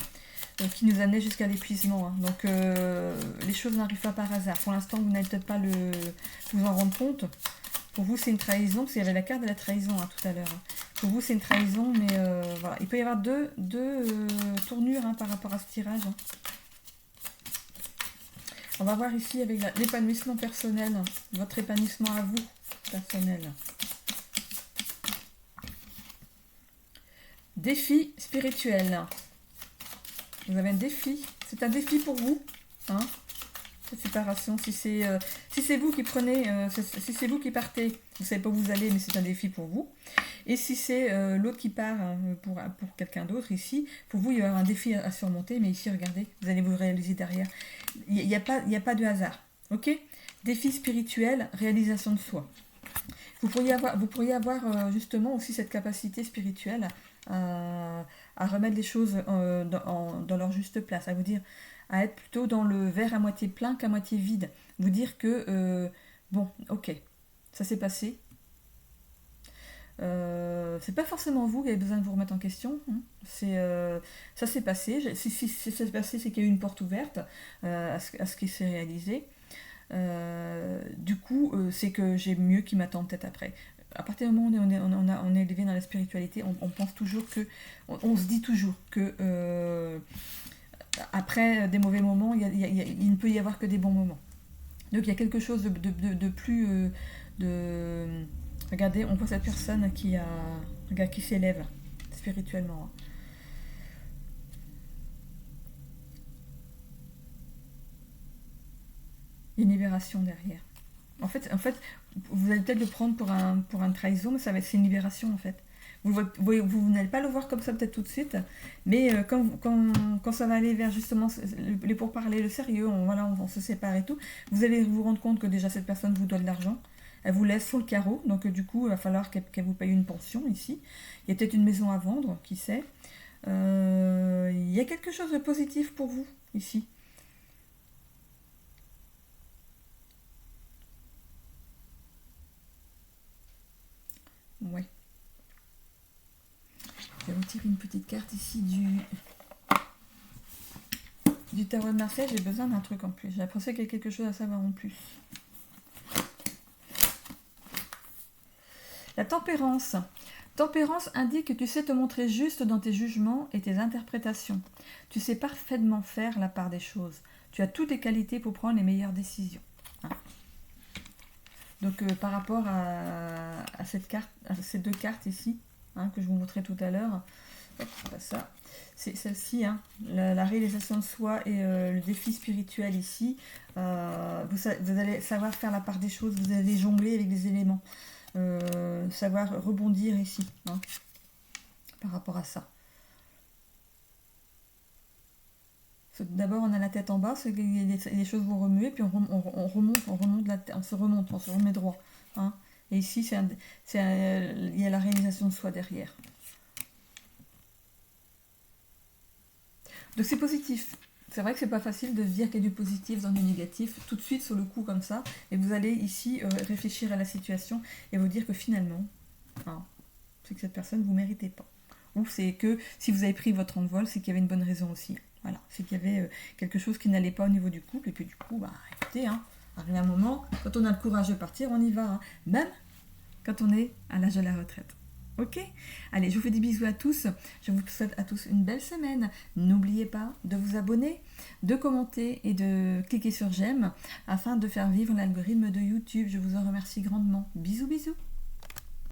qui nous amenait jusqu'à l'épuisement. Hein. Donc les choses n'arrivent pas par hasard. Pour l'instant, vous n'allez peut-être pas vous en rendre compte. Pour vous, c'est une trahison, parce qu'il y avait la carte de la trahison hein, tout à l'heure. Hein. Pour vous, c'est une trahison, mais voilà. Il peut y avoir deux tournures hein, par rapport à ce tirage. Hein. On va voir ici avec l'épanouissement personnel, votre épanouissement à vous, personnel. Défi spirituel. Vous avez un défi. C'est un défi pour vous. Hein, cette séparation. Si c'est vous qui prenez, si c'est vous qui partez, vous ne savez pas où vous allez, mais c'est un défi pour vous. Et si c'est l'autre qui part pour quelqu'un d'autre, ici, pour vous, il y a un défi à surmonter. Mais ici, regardez, vous allez vous réaliser derrière. Il n'y a pas de hasard. Ok ? Défi spirituel, réalisation de soi. Vous pourriez avoir justement aussi cette capacité spirituelle à remettre les choses dans leur juste place, à vous dire, à être plutôt dans le verre à moitié plein qu'à moitié vide. Vous dire que, bon, ok, ça s'est passé. C'est pas forcément vous qui avez besoin de vous remettre en question. Hein. Ça s'est passé. Si ça s'est passé, c'est qu'il y a eu une porte ouverte à ce qui s'est réalisé. Du coup, c'est que j'ai mieux qui m'attend peut-être après. À partir du moment où on est élevé dans la spiritualité, on pense toujours que, on se dit toujours que après des mauvais moments, il ne peut y avoir que des bons moments. Donc il y a quelque chose de plus... Regardez, on voit cette personne qui s'élève spirituellement. Il y a une libération derrière. En fait, vous allez peut-être le prendre pour un trahison, mais c'est une libération en fait. Vous n'allez pas le voir comme ça peut-être tout de suite, mais quand ça va aller vers justement les pourparlers, le sérieux, on se sépare et tout, vous allez vous rendre compte que déjà cette personne vous doit de l'argent. Elle vous laisse sur le carreau, donc du coup, il va falloir qu'elle vous paye une pension ici. Il y a peut-être une maison à vendre, qui sait. Il y a quelque chose de positif pour vous, ici. Ouais. Je vais vous tirer une petite carte ici du tarot de Marseille. J'ai besoin d'un truc en plus. J'ai l'impression qu'il y a quelque chose à savoir en plus. La tempérance. Tempérance indique que tu sais te montrer juste dans tes jugements et tes interprétations. Tu sais parfaitement faire la part des choses. Tu as toutes les qualités pour prendre les meilleures décisions. Hein. Donc par rapport à cette carte, à ces deux cartes ici, hein, que je vous montrais tout à l'heure, ça, c'est celle-ci, hein, la réalisation de soi et le défi spirituel ici. Vous allez savoir faire la part des choses, vous allez jongler avec les éléments. Savoir rebondir ici hein, par rapport à ça. D'abord on a la tête en bas, les choses vont remuer, puis on se remet droit. Hein. Et ici il y a la réalisation de soi derrière. Donc c'est positif. C'est vrai que c'est pas facile de dire qu'il y a du positif dans du négatif tout de suite sur le coup comme ça. Et vous allez ici réfléchir à la situation et vous dire que finalement, hein, c'est que cette personne vous méritez pas. Ou c'est que si vous avez pris votre envol, c'est qu'il y avait une bonne raison aussi. Voilà, c'est qu'il y avait quelque chose qui n'allait pas au niveau du couple. Et puis du coup, écoutez, hein, arrive un moment, quand on a le courage de partir, on y va. Hein, même quand on est à l'âge de la retraite. Ok? Allez, je vous fais des bisous à tous. Je vous souhaite à tous une belle semaine. N'oubliez pas de vous abonner, de commenter et de cliquer sur j'aime afin de faire vivre l'algorithme de YouTube. Je vous en remercie grandement. Bisous, bisous.